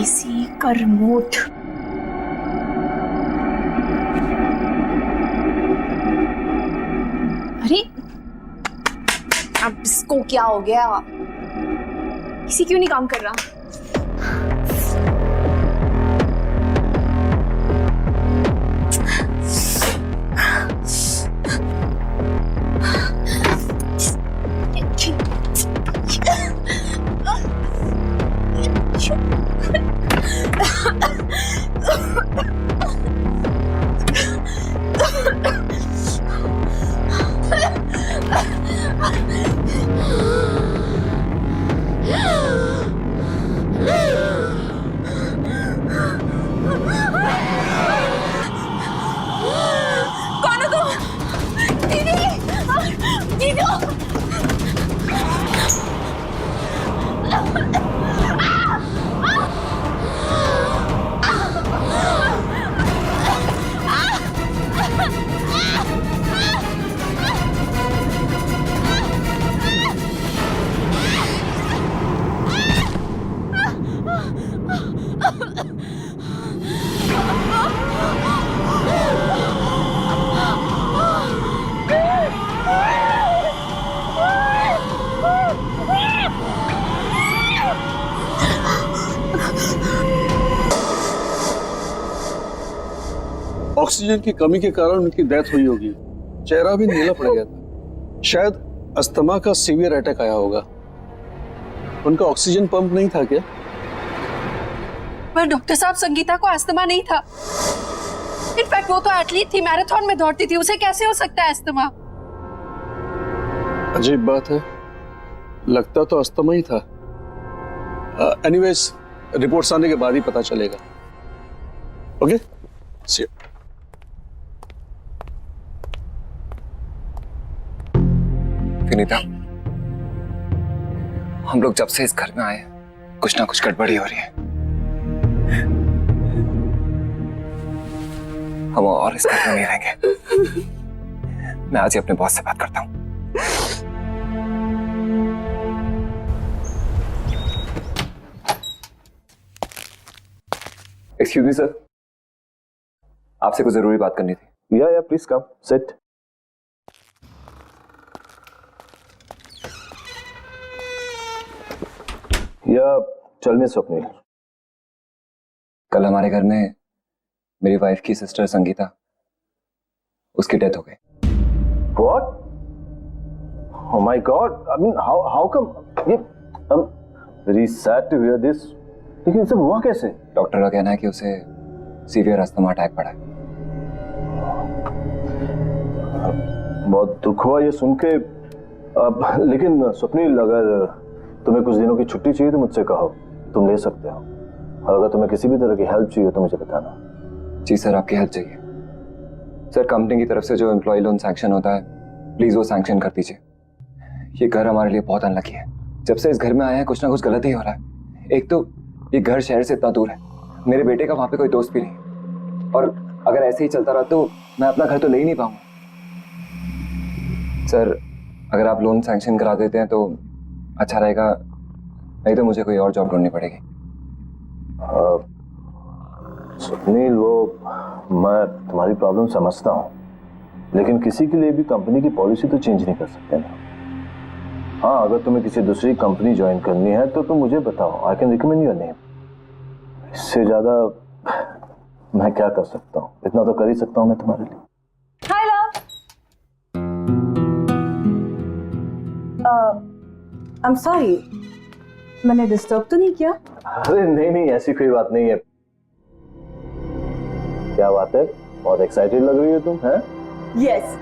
एसी का रिमोट। अरे अब इसको क्या हो गया? एसी क्यों नहीं काम कर रहा? ऑक्सीजन की कमी के कारण उनकी डेथ हुई होगी। चेहरा भी नीला पड़ गया था। शायद अस्थमा का सीवियर अटैक आया होगा। उनका ऑक्सीजन पंप नहीं था क्या? पर डॉक्टर साहब, संगीता को अस्थमा नहीं था। इनफैक्ट वो तो एथलीट थी, मैराथन में दौड़ती थी, उसे कैसे हो सकता है अस्थमा? अजीब बात है, लगता तो अस्थमा ही था। एनीवेज, रिपोर्ट्स आने के बाद ही पता चलेगा। Okay, C you. विनीता, हम लोग जब से इस घर में आए कुछ ना कुछ गड़बड़ी हो रही है। हम और इस घर में नहीं रहेंगे। मैं आज ही अपने बॉस से बात करता हूँ। एक्सक्यूज मी सर, आपसे कुछ जरूरी बात करनी थी। या प्लीज कम, सिट। या टेल मी स्वप्निल। कल हमारे घर में मेरी वाइफ की सिस्टर संगीता, उसकी डेथ हो गई। What? Oh my God! I mean, how come? ये I'm very sad to hear this. लेकिन सब हुआ कैसे? डॉक्टर का कहना है कि उसे सीवियर अस्थमा अटैक पड़ा है। बहुत दुख हुआ ये सुन के। लेकिन स्वप्निल, अगर तुम्हें कुछ दिनों की छुट्टी चाहिए तो मुझसे कहो, तुम ले सकते हो। और अगर तुम्हें किसी भी तरह की हेल्प चाहिए तो मुझे बताना। जी सर, आपकी हेल्प चाहिए। सर, कंपनी की तरफ से जो एम्प्लॉय लोन सैंक्शन होता है, प्लीज वो सैंक्शन कर दीजिए। ये घर हमारे लिए बहुत अनलकी है। जब से इस घर में आए हैं कुछ ना कुछ गलत ही हो रहा है। एक तो ये घर शहर से इतना दूर है, मेरे बेटे का वहां पे कोई दोस्त भी नहीं, और अगर ऐसे ही चलता रहा तो मैं अपना घर तो ले ही नहीं पाऊंगा। सर, अगर आप लोन सैंक्शन करा देते हैं तो अच्छा रहेगा, नहीं तो मुझे कोई और जॉब ढूंढनी पड़ेगी। स्वप्निल, वो मैं तुम्हारी प्रॉब्लम समझता हूँ, लेकिन किसी के लिए भी कंपनी की पॉलिसी तो चेंज नहीं कर सकते ना। हाँ, अगर तुम्हें किसी दूसरी कंपनी ज्वाइन करनी है तो तुम मुझे बताओ, I can recommend your name. इससे ज्यादा मैं क्या कर सकता हूँ? इतना तो कर ही सकता हूँ मैं तुम्हारे लिए। हाय लव। आई एम सॉरी, मैंने डिस्टर्ब तो नहीं किया? अरे नहीं, ऐसी कोई बात नहीं है। क्या बात है, बहुत एक्साइटेड लग रही हो तुम, हैं? यस,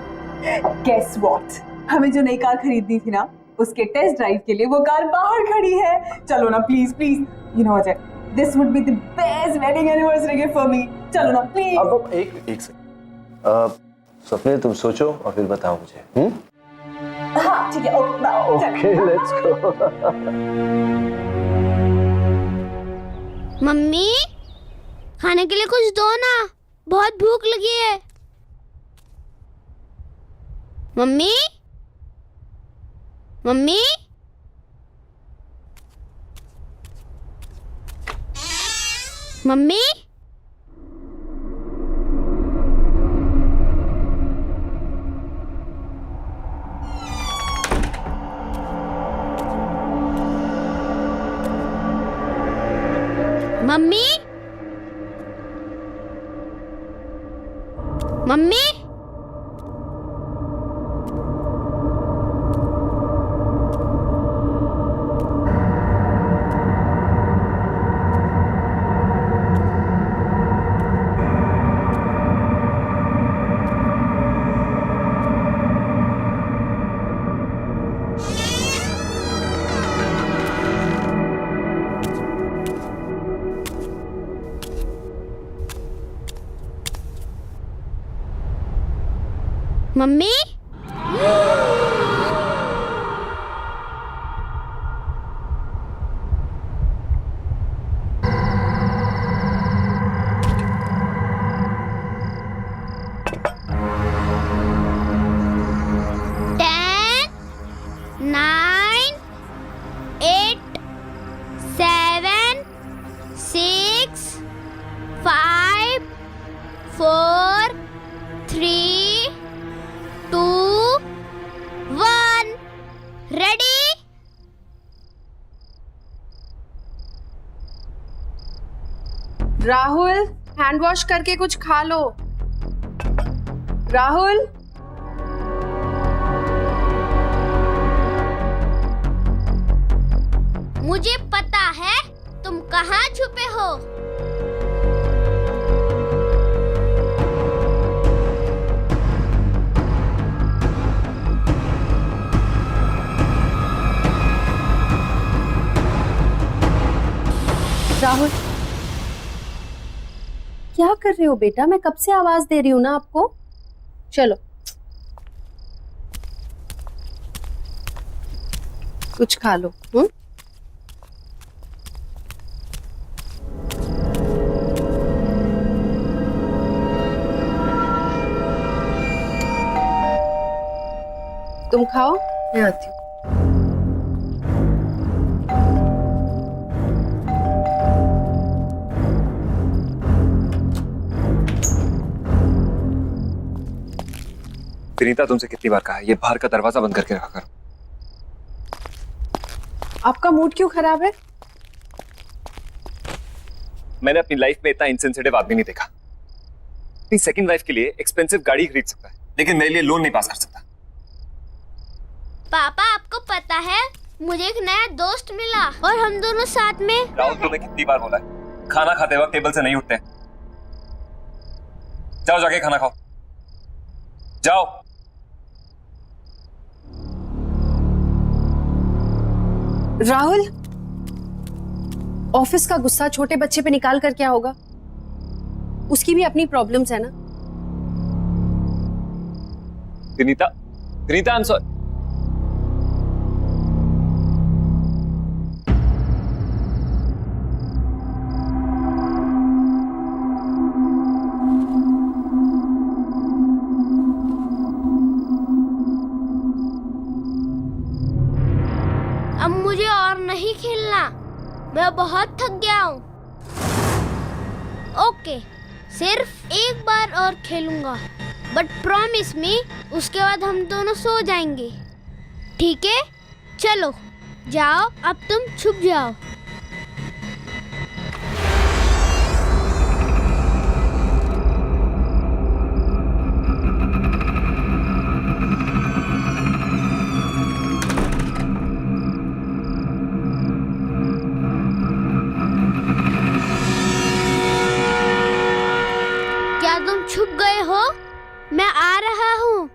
गेस व्हाट, हमें जो नई कार खरीदनी थी ना, उसके टेस्ट ड्राइव के लिए वो कार बाहर खड़ी है। चलो ना please please, you know Ajay, this would be the best wedding anniversary gift for me. चलो ना प्लीज। अब एक सेकंड, स्वप्निल तुम सोचो और फिर बताओ मुझे। हाँ ठीक है, ओके लेट्स गो। मम्मी, खाने के लिए कुछ दो ना, बहुत भूख लगी है। Mummy, mummy, mummy mummy mummy mummy Rahul, hand wash करके कुछ खा लो। राहुल, मुझे पता है तुम कहाँ छुपे हो। राहुल, क्या कर रहे हो बेटा? मैं कब से आवाज दे रही हूँ ना आपको। चलो कुछ खा लो। तुम खाओ, मैं आती हूँ। विनीता, तुमसे कितनी बार कहा है ये बाहर का दरवाजा बंद करके रखा करो। आपका मूड क्यों खराब है? मैंने अपनी लाइफ में इतना इनसेंसिटिव आदमी नहीं देखा। अपनी सेकंड वाइफ के लिए एक्सपेंसिव गाड़ी खरीद सकता है, लेकिन मेरे लिए लोन नहीं पास कर सकता। पापा, आपको पता है मुझे एक नया दोस्त मिला और हम दोनों साथ में। राहुल, तुम्हें कितनी बार बोला है खाना खाते वक्त टेबल से नहीं उठते। जाओ जाके खाना खाओ, जाओ। राहुल, ऑफिस का गुस्सा छोटे बच्चे पे निकाल कर क्या होगा? उसकी भी अपनी प्रॉब्लम्स है ना। Vinita, Vinita, I am sorry. अब मुझे और नहीं खेलना, मैं बहुत थक गया हूँ। ओके, सिर्फ एक बार और खेलूंगा, बट प्रॉमिस मी उसके बाद हम दोनों सो जाएंगे, ठीक है? चलो जाओ, अब तुम छुप जाओ। क्या तुम छुप गए हो? मैं आ रहा हूँ।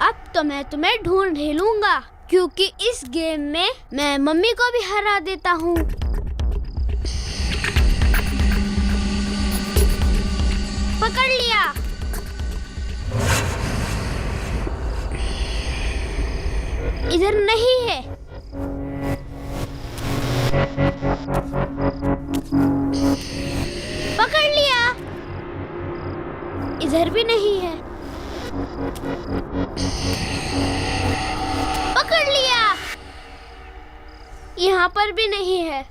अब तो मैं तुम्हें ढूंढ ही लूंगा, क्योंकि इस गेम में मैं मम्मी को भी हरा देता हूँ। पकड़ लिया। इधर नहीं है। पकड़ लिया। इधर भी नहीं है। पकड़ लिया। यहाँ पर भी नहीं है।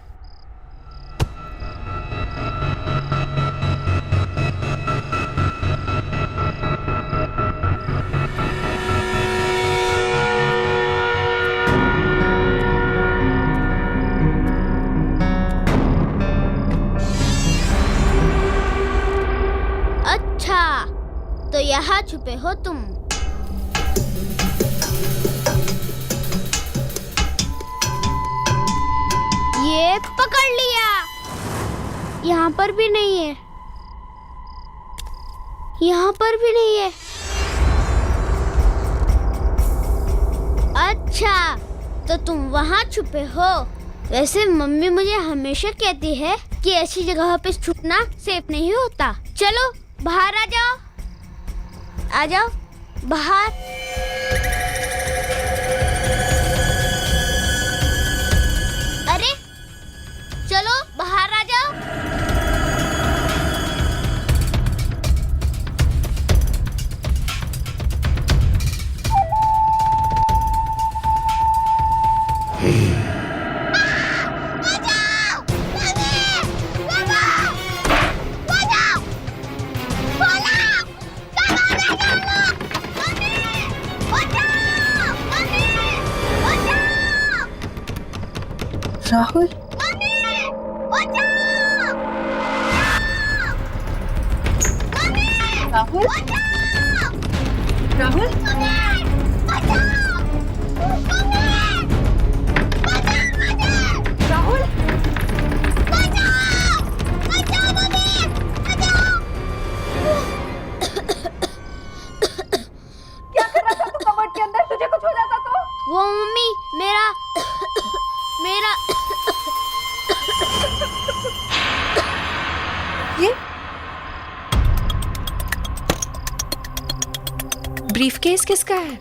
अच्छा, तो यहाँ छुपे हो तुम। ये पकड़ लिया। यहाँ पर भी नहीं है। यहाँ पर भी नहीं है। अच्छा, तो तुम वहाँ छुपे हो। वैसे मम्मी मुझे हमेशा कहती है कि ऐसी जगह पे छुपना सेफ नहीं होता। चलो बाहर आ जाओ। आ जाओ बाहर। अरे चलो बाहर आ जाओ। राहुल, राहुल, राहुल, राहुल, क्या कर रहा था तू कबर्ड के अंदर? तुझे कुछ हो जाता तो? वो मम्मी मेरा ये ब्रीफकेस किसका है?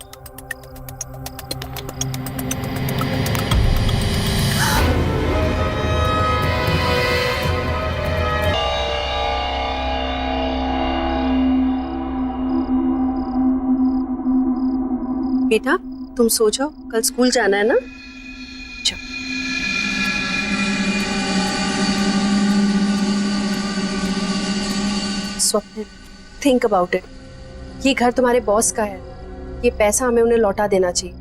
बेटा तुम सो जाओ, कल स्कूल जाना है ना। स्वप्न, थिंक अबाउट इट। ये घर तुम्हारे बॉस का है। ये पैसा हमें उन्हें लौटा देना चाहिए।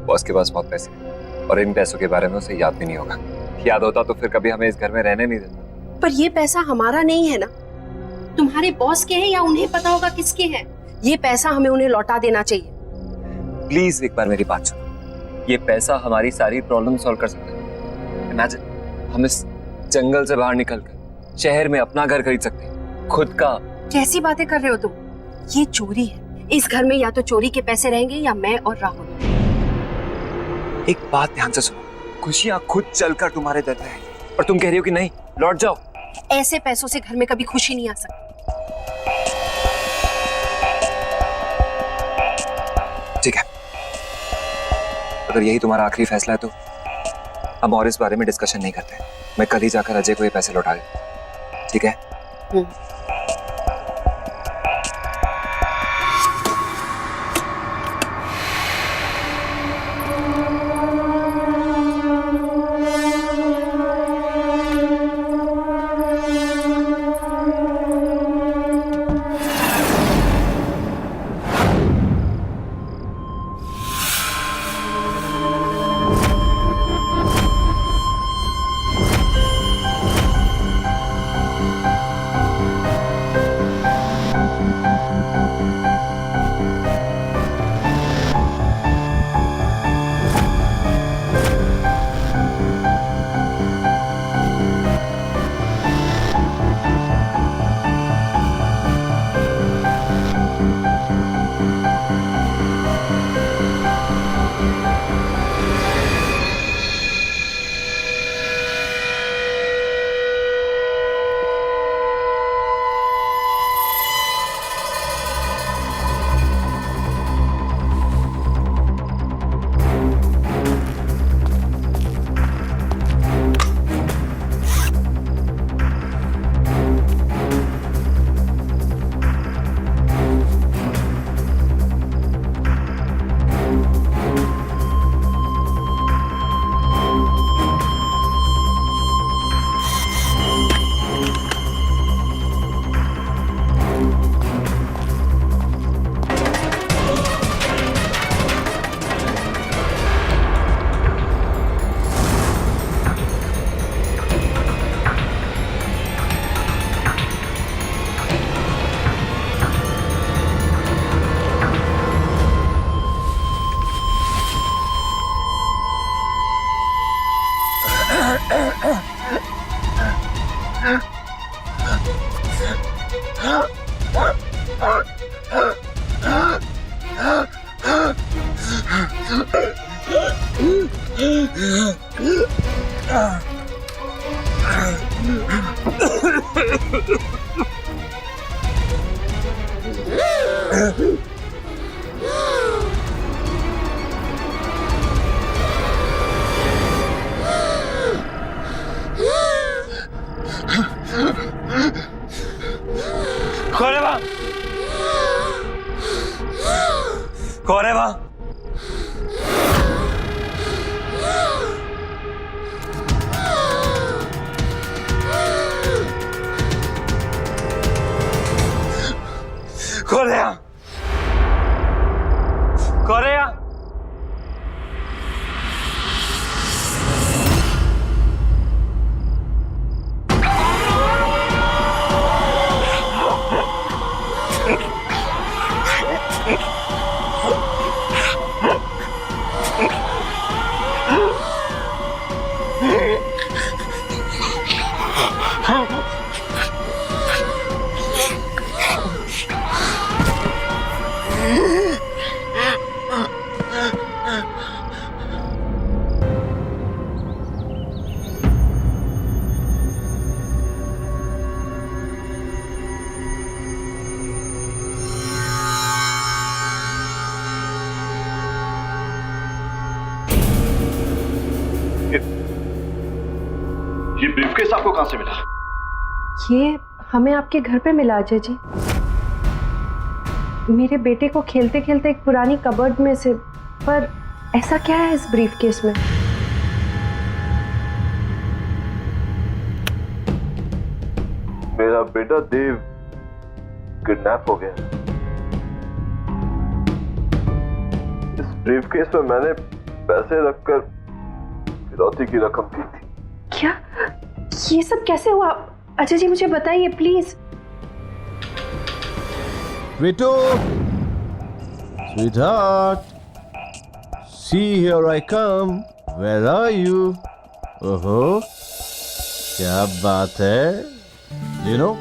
बॉस के पास बहुत पैसे हैं और इन पैसों के बारे में उसे याद भी नहीं होगा। याद होता तो फिर कभी हमें इस घर में रहने नहीं देता। पर ये पैसा हमारा नहीं है ना, तुम्हारे बॉस के हैं या उन्हें पता होगा किसके हैं। ये पैसा हमें उन्हें लौटा देना चाहिए। प्लीज एक बार मेरी बात सुनो। ये पैसा हमारी सारी प्रॉब्लम सॉल्व कर सकता है। इमेजिन हम इस जंगल से बाहर निकलकर शहर में अपना घर खरीद सकते हैं, खुद का। कैसी बातें कर रहे हो तुम? ये चोरी है। इस घर में या तो चोरी के पैसे रहेंगे या मैं और राहुल। एक बात ध्यान से सुनो, खुशियां खुद चलकर तुम्हारे दर पे आएंगी और तुम कह रही हो कि नहीं, लौट जाओ। ऐसे पैसों से घर में कभी खुशी नहीं आ सकती। ठीक है, अगर यही तुम्हारा आखिरी फैसला है तो हम और इस बारे में डिस्कशन नहीं करते। मैं कल ही जाकर अजय को ये पैसे लौटा दूं, ठीक है? कौन है वहाँ? कौन है वहाँ? कौन है यहाँ? कौन है यहाँ? ये ब्रीफकेस आपको कहां से मिला? ये हमें आपके घर पे मिला अजय जी। मेरे बेटे को खेलते खेलते एक पुरानी कबर्ड में से। पर ऐसा क्या है इस ब्रीफकेस में? मेरा बेटा देव किडनैप हो गया। इस ब्रीफकेस में मैंने पैसे रखकर फिरौती की रकम दी थी। क्या? ये सब कैसे हुआ? अजय जी मुझे बताइए प्लीज। बेटो, sweetheart, see here I come. Where are you? ओहो, क्या बात है? You know,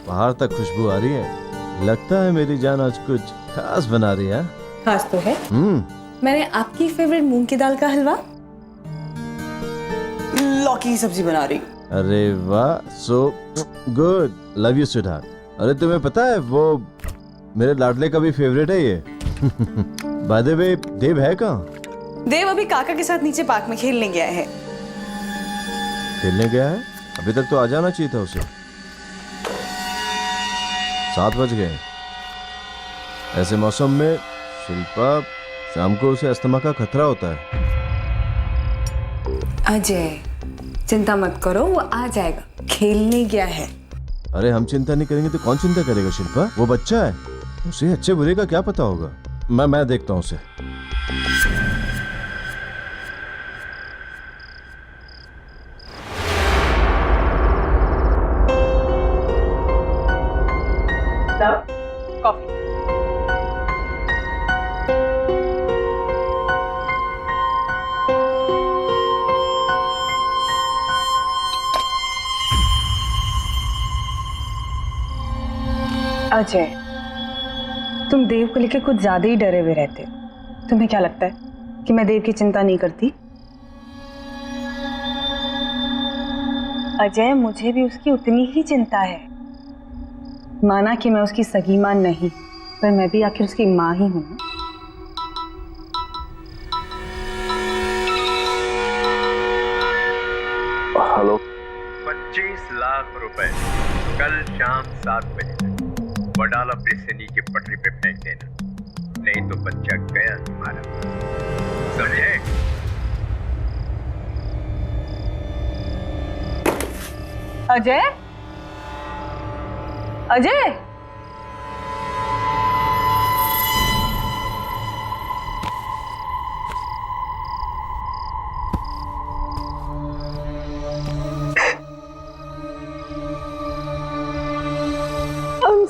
बाहर तक खुशबू आ रही है। लगता है मेरी जान आज कुछ खास बना रही है। खास तो है। मैंने आपकी फेवरेट मूंग की दाल का हलवा, लौकी की सब्जी बना रही। अरे वाह, so good, love you sweetheart। अरे तुम्हें पता है वो मेरे लाडले का भी फेवरेट है ये। बाय द वे, देव है कहाँ? देव अभी काका के साथ नीचे पार्क में खेलने गया है। खेलने गया है? अभी तक तो आ जाना चाहिए था उसे। 7 बज गए। ऐसे मौसम में शिल्पा, शाम को उसे अस्थमा का खतरा होता है। अजय, चिंता मत करो, वो आ जाएगा। खेलने गया है। अरे हम चिंता नहीं करेंगे तो कौन चिंता करेगा शिल्पा? वो बच्चा है, उसे अच्छे बुरे का क्या पता होगा। मैं देखता हूँ उसे। कॉफी। अजय, तुम देव को लेकर कुछ ज्यादा ही डरे हुए रहते हो। तुम्हें क्या लगता है कि मैं देव की चिंता नहीं करती? अजय, मुझे भी उसकी उतनी ही चिंता है। माना कि मैं उसकी सगी मां नहीं, पर मैं भी आखिर उसकी मां ही हूं। हेलो। 25 लाख रुपए कल शाम 7 बजे तक वडाला ब्रिज से नीचे पटरी पे फेंक देना, नहीं तो बच्चा गया तुम्हारा। समझे? अजय, अजय,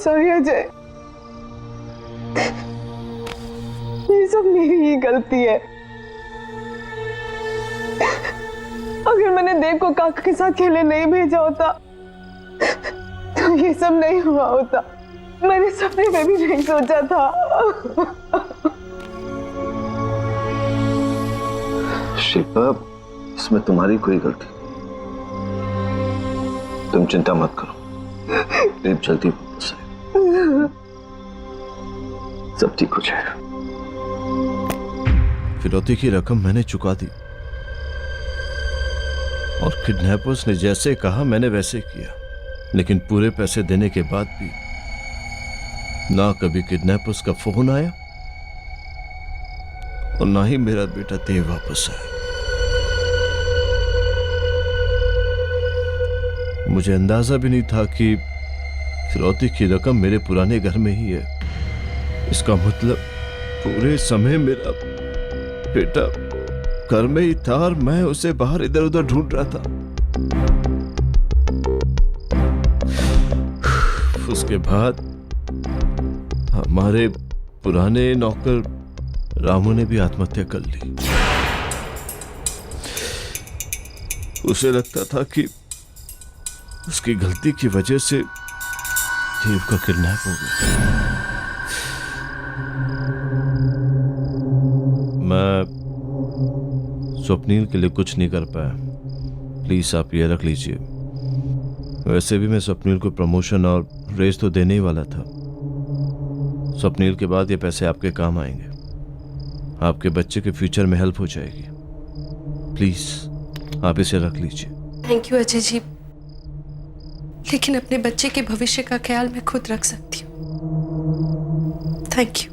सॉरी अजय, ये सब मेरी ही गलती है। अगर मैंने देव को काका के साथ खेलने नहीं भेजा होता तो ये सब नहीं हुआ होता। मैंने सपने में भी नहीं सोचा था। शिल्पा, इसमें तुम्हारी कोई गलती, तुम चिंता मत करो, देव जल्दी वापस आएगा, सब ठीक हो जाएगा। फिरौती की रकम मैंने चुका दी और किडनैपर्स ने जैसे कहा मैंने वैसे किया, लेकिन पूरे पैसे देने के बाद भी ना कभी किडनैपर्स का फोन आया और ना ही मेरा बेटा देव वापस आया। मुझे अंदाजा भी नहीं था कि फिरौती की रकम मेरे पुराने घर में ही है। इसका मतलब पूरे समय मेरा बेटा घर में ही था और मैं उसे बाहर इधर उधर ढूंढ रहा था। उसके बाद हमारे पुराने नौकर रामू ने भी आत्महत्या कर ली। उसे लगता था कि उसकी गलती की वजह से देव का किडनैप हो गया। मैं स्वप्नील के लिए कुछ नहीं कर पाया, प्लीज आप ये रख लीजिए। वैसे भी मैं स्वप्नील को प्रमोशन और रेस तो देने ही वाला था। स्वप्नील के बाद ये पैसे आपके काम आएंगे, आपके बच्चे के फ्यूचर में हेल्प हो जाएगी। प्लीज आप इसे रख लीजिए। थैंक यू अजय जी, लेकिन अपने बच्चे के भविष्य का ख्याल मैं खुद रख सकती हूँ। Thank you.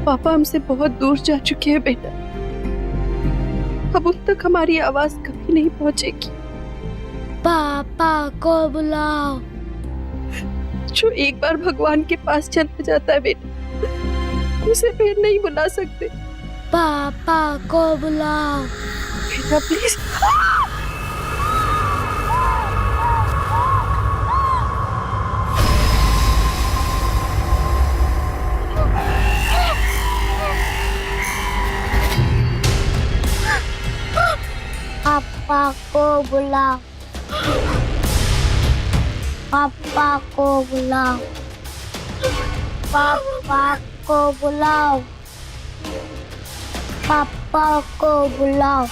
पापा हमसे बहुत दूर जा चुके हैं बेटा, अब उन तक हमारी आवाज कभी नहीं पहुंचेगी। पापा को बुलाओ। जो एक बार भगवान के पास चला जाता है बेटा, उसे फिर नहीं बुला सकते। पापा को बुलाओ बेटा प्लीज। पापा को बुलाओ। पापा को बुलाओ। पापा को बुलाओ। पापा को बुलाओ।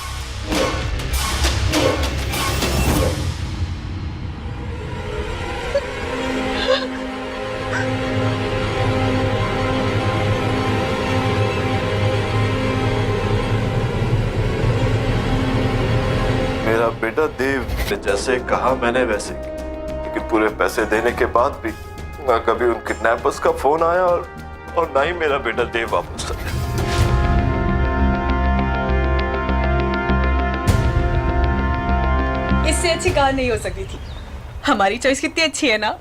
मेरा बेटा देव ने जैसे कहा मैंने वैसे, लेकिन पूरे पैसे देने के बाद भी ना कभी उन किडनैपर्स का फोन आया और ना ही मेरा बेटा देव वापस आया। इससे अच्छी कार नहीं हो सकती थी। हमारी चॉइस कितनी अच्छी है ना।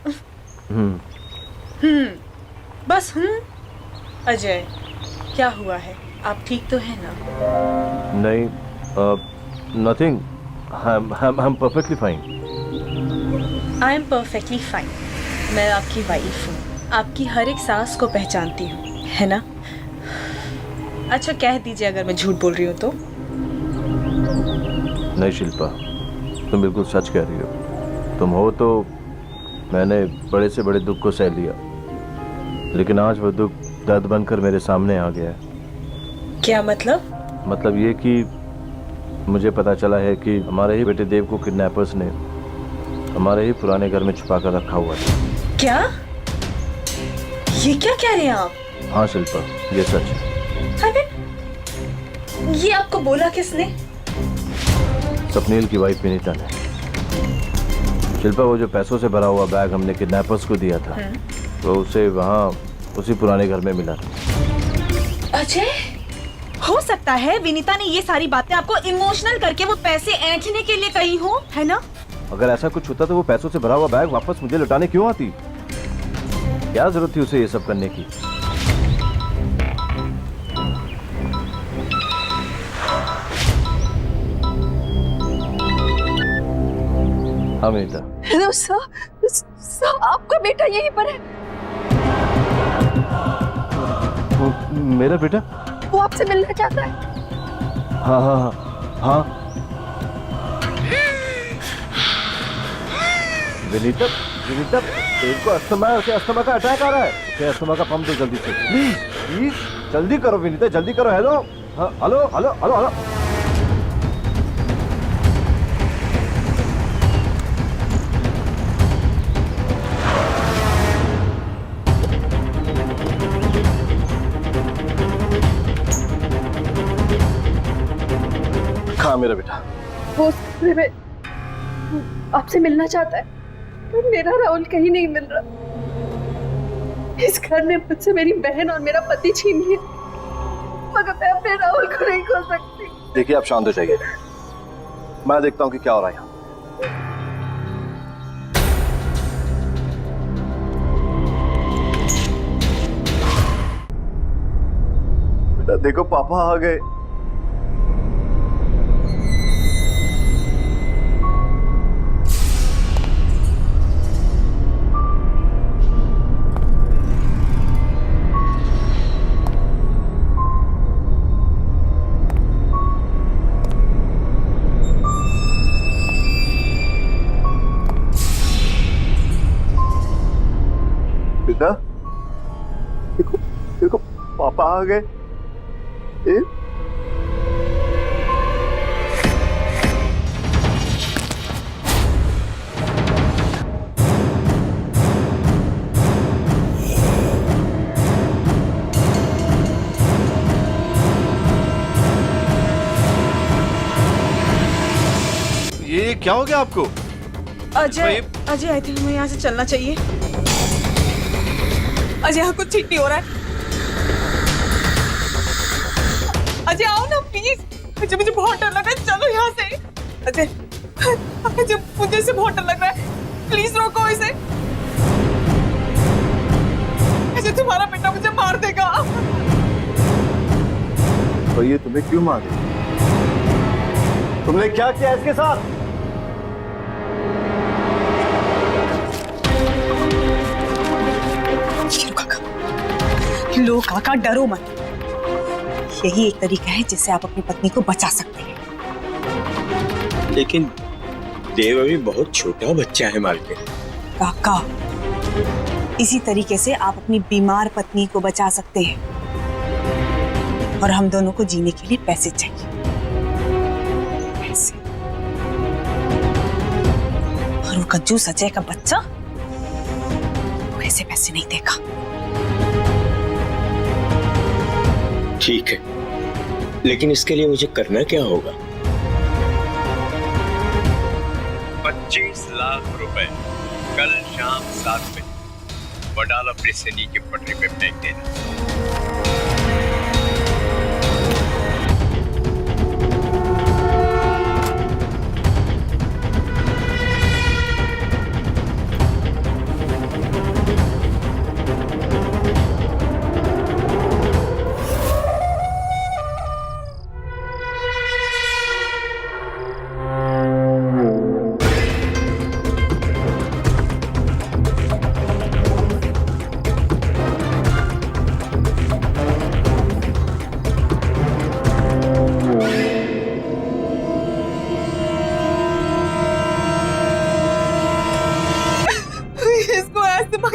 बस अजय, क्या हुआ है? आप ठीक तो है ना? नहीं, nothing, I am perfectly fine. I am perfectly fine. मैं आपकी वाइफ हूँ, आपकी हर एक सांस को पहचानती हूँ, है ना? अच्छा कह दीजिए अगर मैं झूठ बोल रही हूँ तो। नहीं शिल्पा, तुम बिल्कुल सच कह रही हो। तुम हो तो मैंने बड़े से बड़े दुख को सह लिया, लेकिन आज वो दुख दर्द बनकर मेरे सामने आ गया है। क्या मतलब? मतलब ये कि मुझे पता चला है कि हमारे ही बेटे देव को किडनैपर्स ने हमारे ही पुराने घर में छुपा कर रखा हुआ था। क्या? ये क्या कह रहे हैं आप? हाँ शिल्पा, ये सच है। अरे ये आपको बोला किसने? स्वप्नील की वाइफ विनीता ने। शिल्पा, वो जो पैसों से भरा हुआ बैग हमने किडनैपर्स को दिया था, तो उसे वहाँ उसी पुराने घर में मिला था। अजय? हो सकता है विनीता ने ये सारी बातें आपको इमोशनल करके वो पैसे ऐंठने के लिए कही हो, है ना? अगर ऐसा कुछ होता तो वो पैसों से भरा हुआ बैग वापस मुझे लौटाने क्यों आती? क्या जरूरत थी उसे ये सब करने की? हाँ बेटा। हेलो सर, आपका बेटा यहीं पर है। मेरा बेटा? वो आपसे मिलना चाहता है। हाँ हाँ हाँ हाँ। विनीता, विनीता, तेरे को अस्थमा है, उसे अस्थमा का अटैक आ रहा है। उसे अस्थमा का पंप दो जल्दी से, प्लीज प्लीज जल्दी करो विनीता, जल्दी करो। हेलो, हाँ, हेलो हेलो हेलो हेलो। कहाँ मेरा बेटा? वो में आपसे मिलना चाहता है, पर मेरा राहुल कहीं नहीं मिल रहा। इस घर ने मुझसे मेरी बहन और मेरा पति छीन लिया, मगर मैं अपने राहुल को नहीं खो सकती। देखिए आप शांत हो जाइए, मैं देखता हूँ कि क्या हो रहा है यहाँ। बेटा देखो पापा आ गए। बेटा देखो देखो पापा आ गए। ये क्या हो गया आपको? अजय आई थिंक हमें यहाँ से चलना चाहिए। अजय यहाँ कुछ ठीक नहीं हो रहा है। अजय आओ ना प्लीज, मुझे बहुत डर लग रहा है, चलो यहाँ से। अजय मुझे इसे बहुत डर लग रहा है, प्लीज रोको इसे। अजय तुम्हारा बेटा मुझे मार देगा। तो ये तुम्हें क्यों मारे? तुमने क्या किया इसके साथ? लो काका डरो मत, यही एक तरीका है जिससे आप अपनी पत्नी को बचा सकते हैं। लेकिन देव अभी बहुत छोटा बच्चा है मालकिन। काका इसी तरीके से आप अपनी बीमार पत्नी को बचा सकते हैं, और हम दोनों को जीने के लिए पैसे चाहिए। पैसे। और वो कंजूस अजय का बच्चा ऐसे पैसे नहीं देगा। ठीक है, लेकिन इसके लिए मुझे करना क्या होगा? 25 लाख रुपए कल शाम 7 बजे वडाला ब्रिज से नीचे पटरी पे फेंक देना।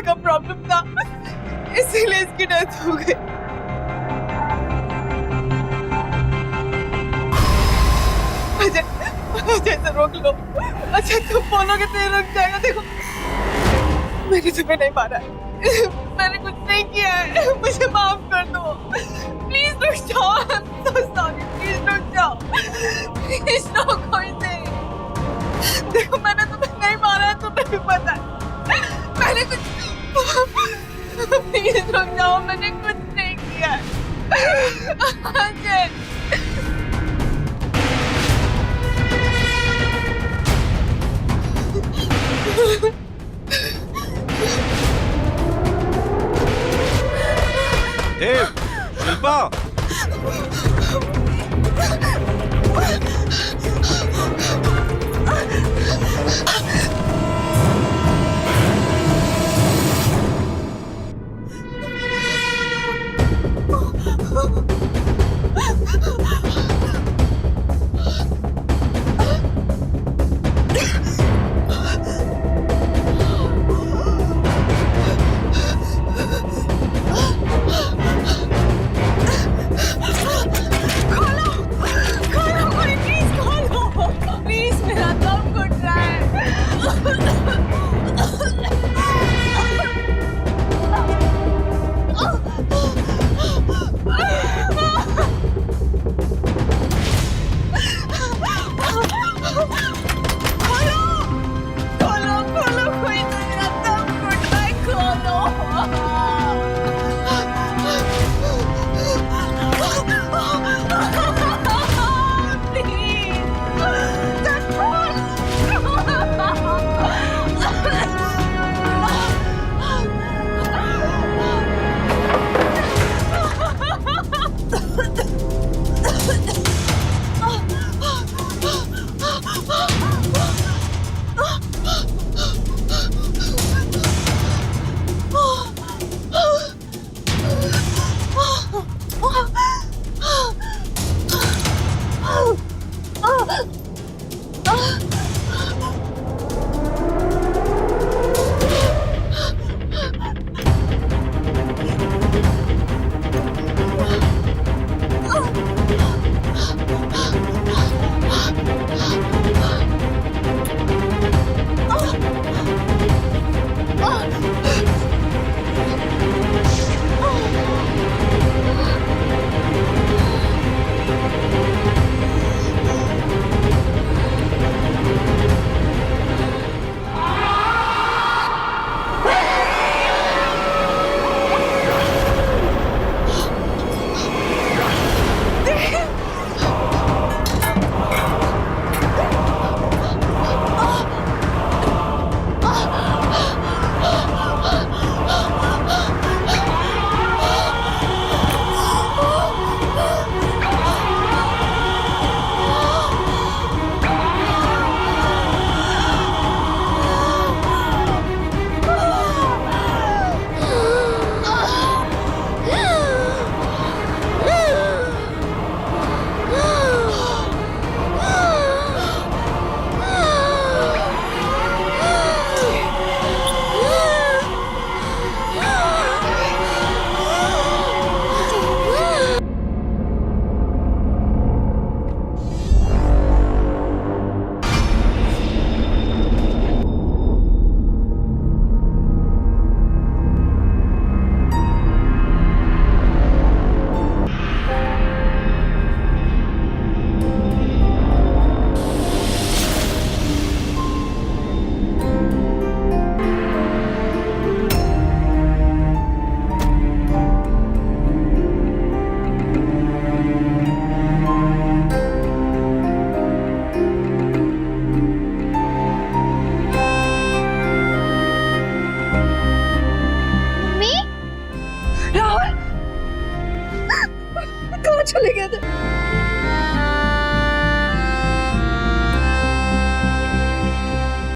का प्रॉब्लम था, इसीलिए इसकी डेथ हो गई। अजय से रोक लो। अच्छा तुम बोलोगे तो ये रुक जाएगा। देखो मैंने तुम्हें नहीं मारा है, मैंने कुछ नहीं किया है, मुझे माफ कर दो। प्लीज रुक जाओ, सॉरी, प्लीज रुक जाओ, प्लीज रोको इसे। देखो मैंने तुम्हें नहीं मारा है, तुम्हें भी पता है, मैंने कुछ, प्लीज रुक जाओ, मैंने कुछ नहीं किया है।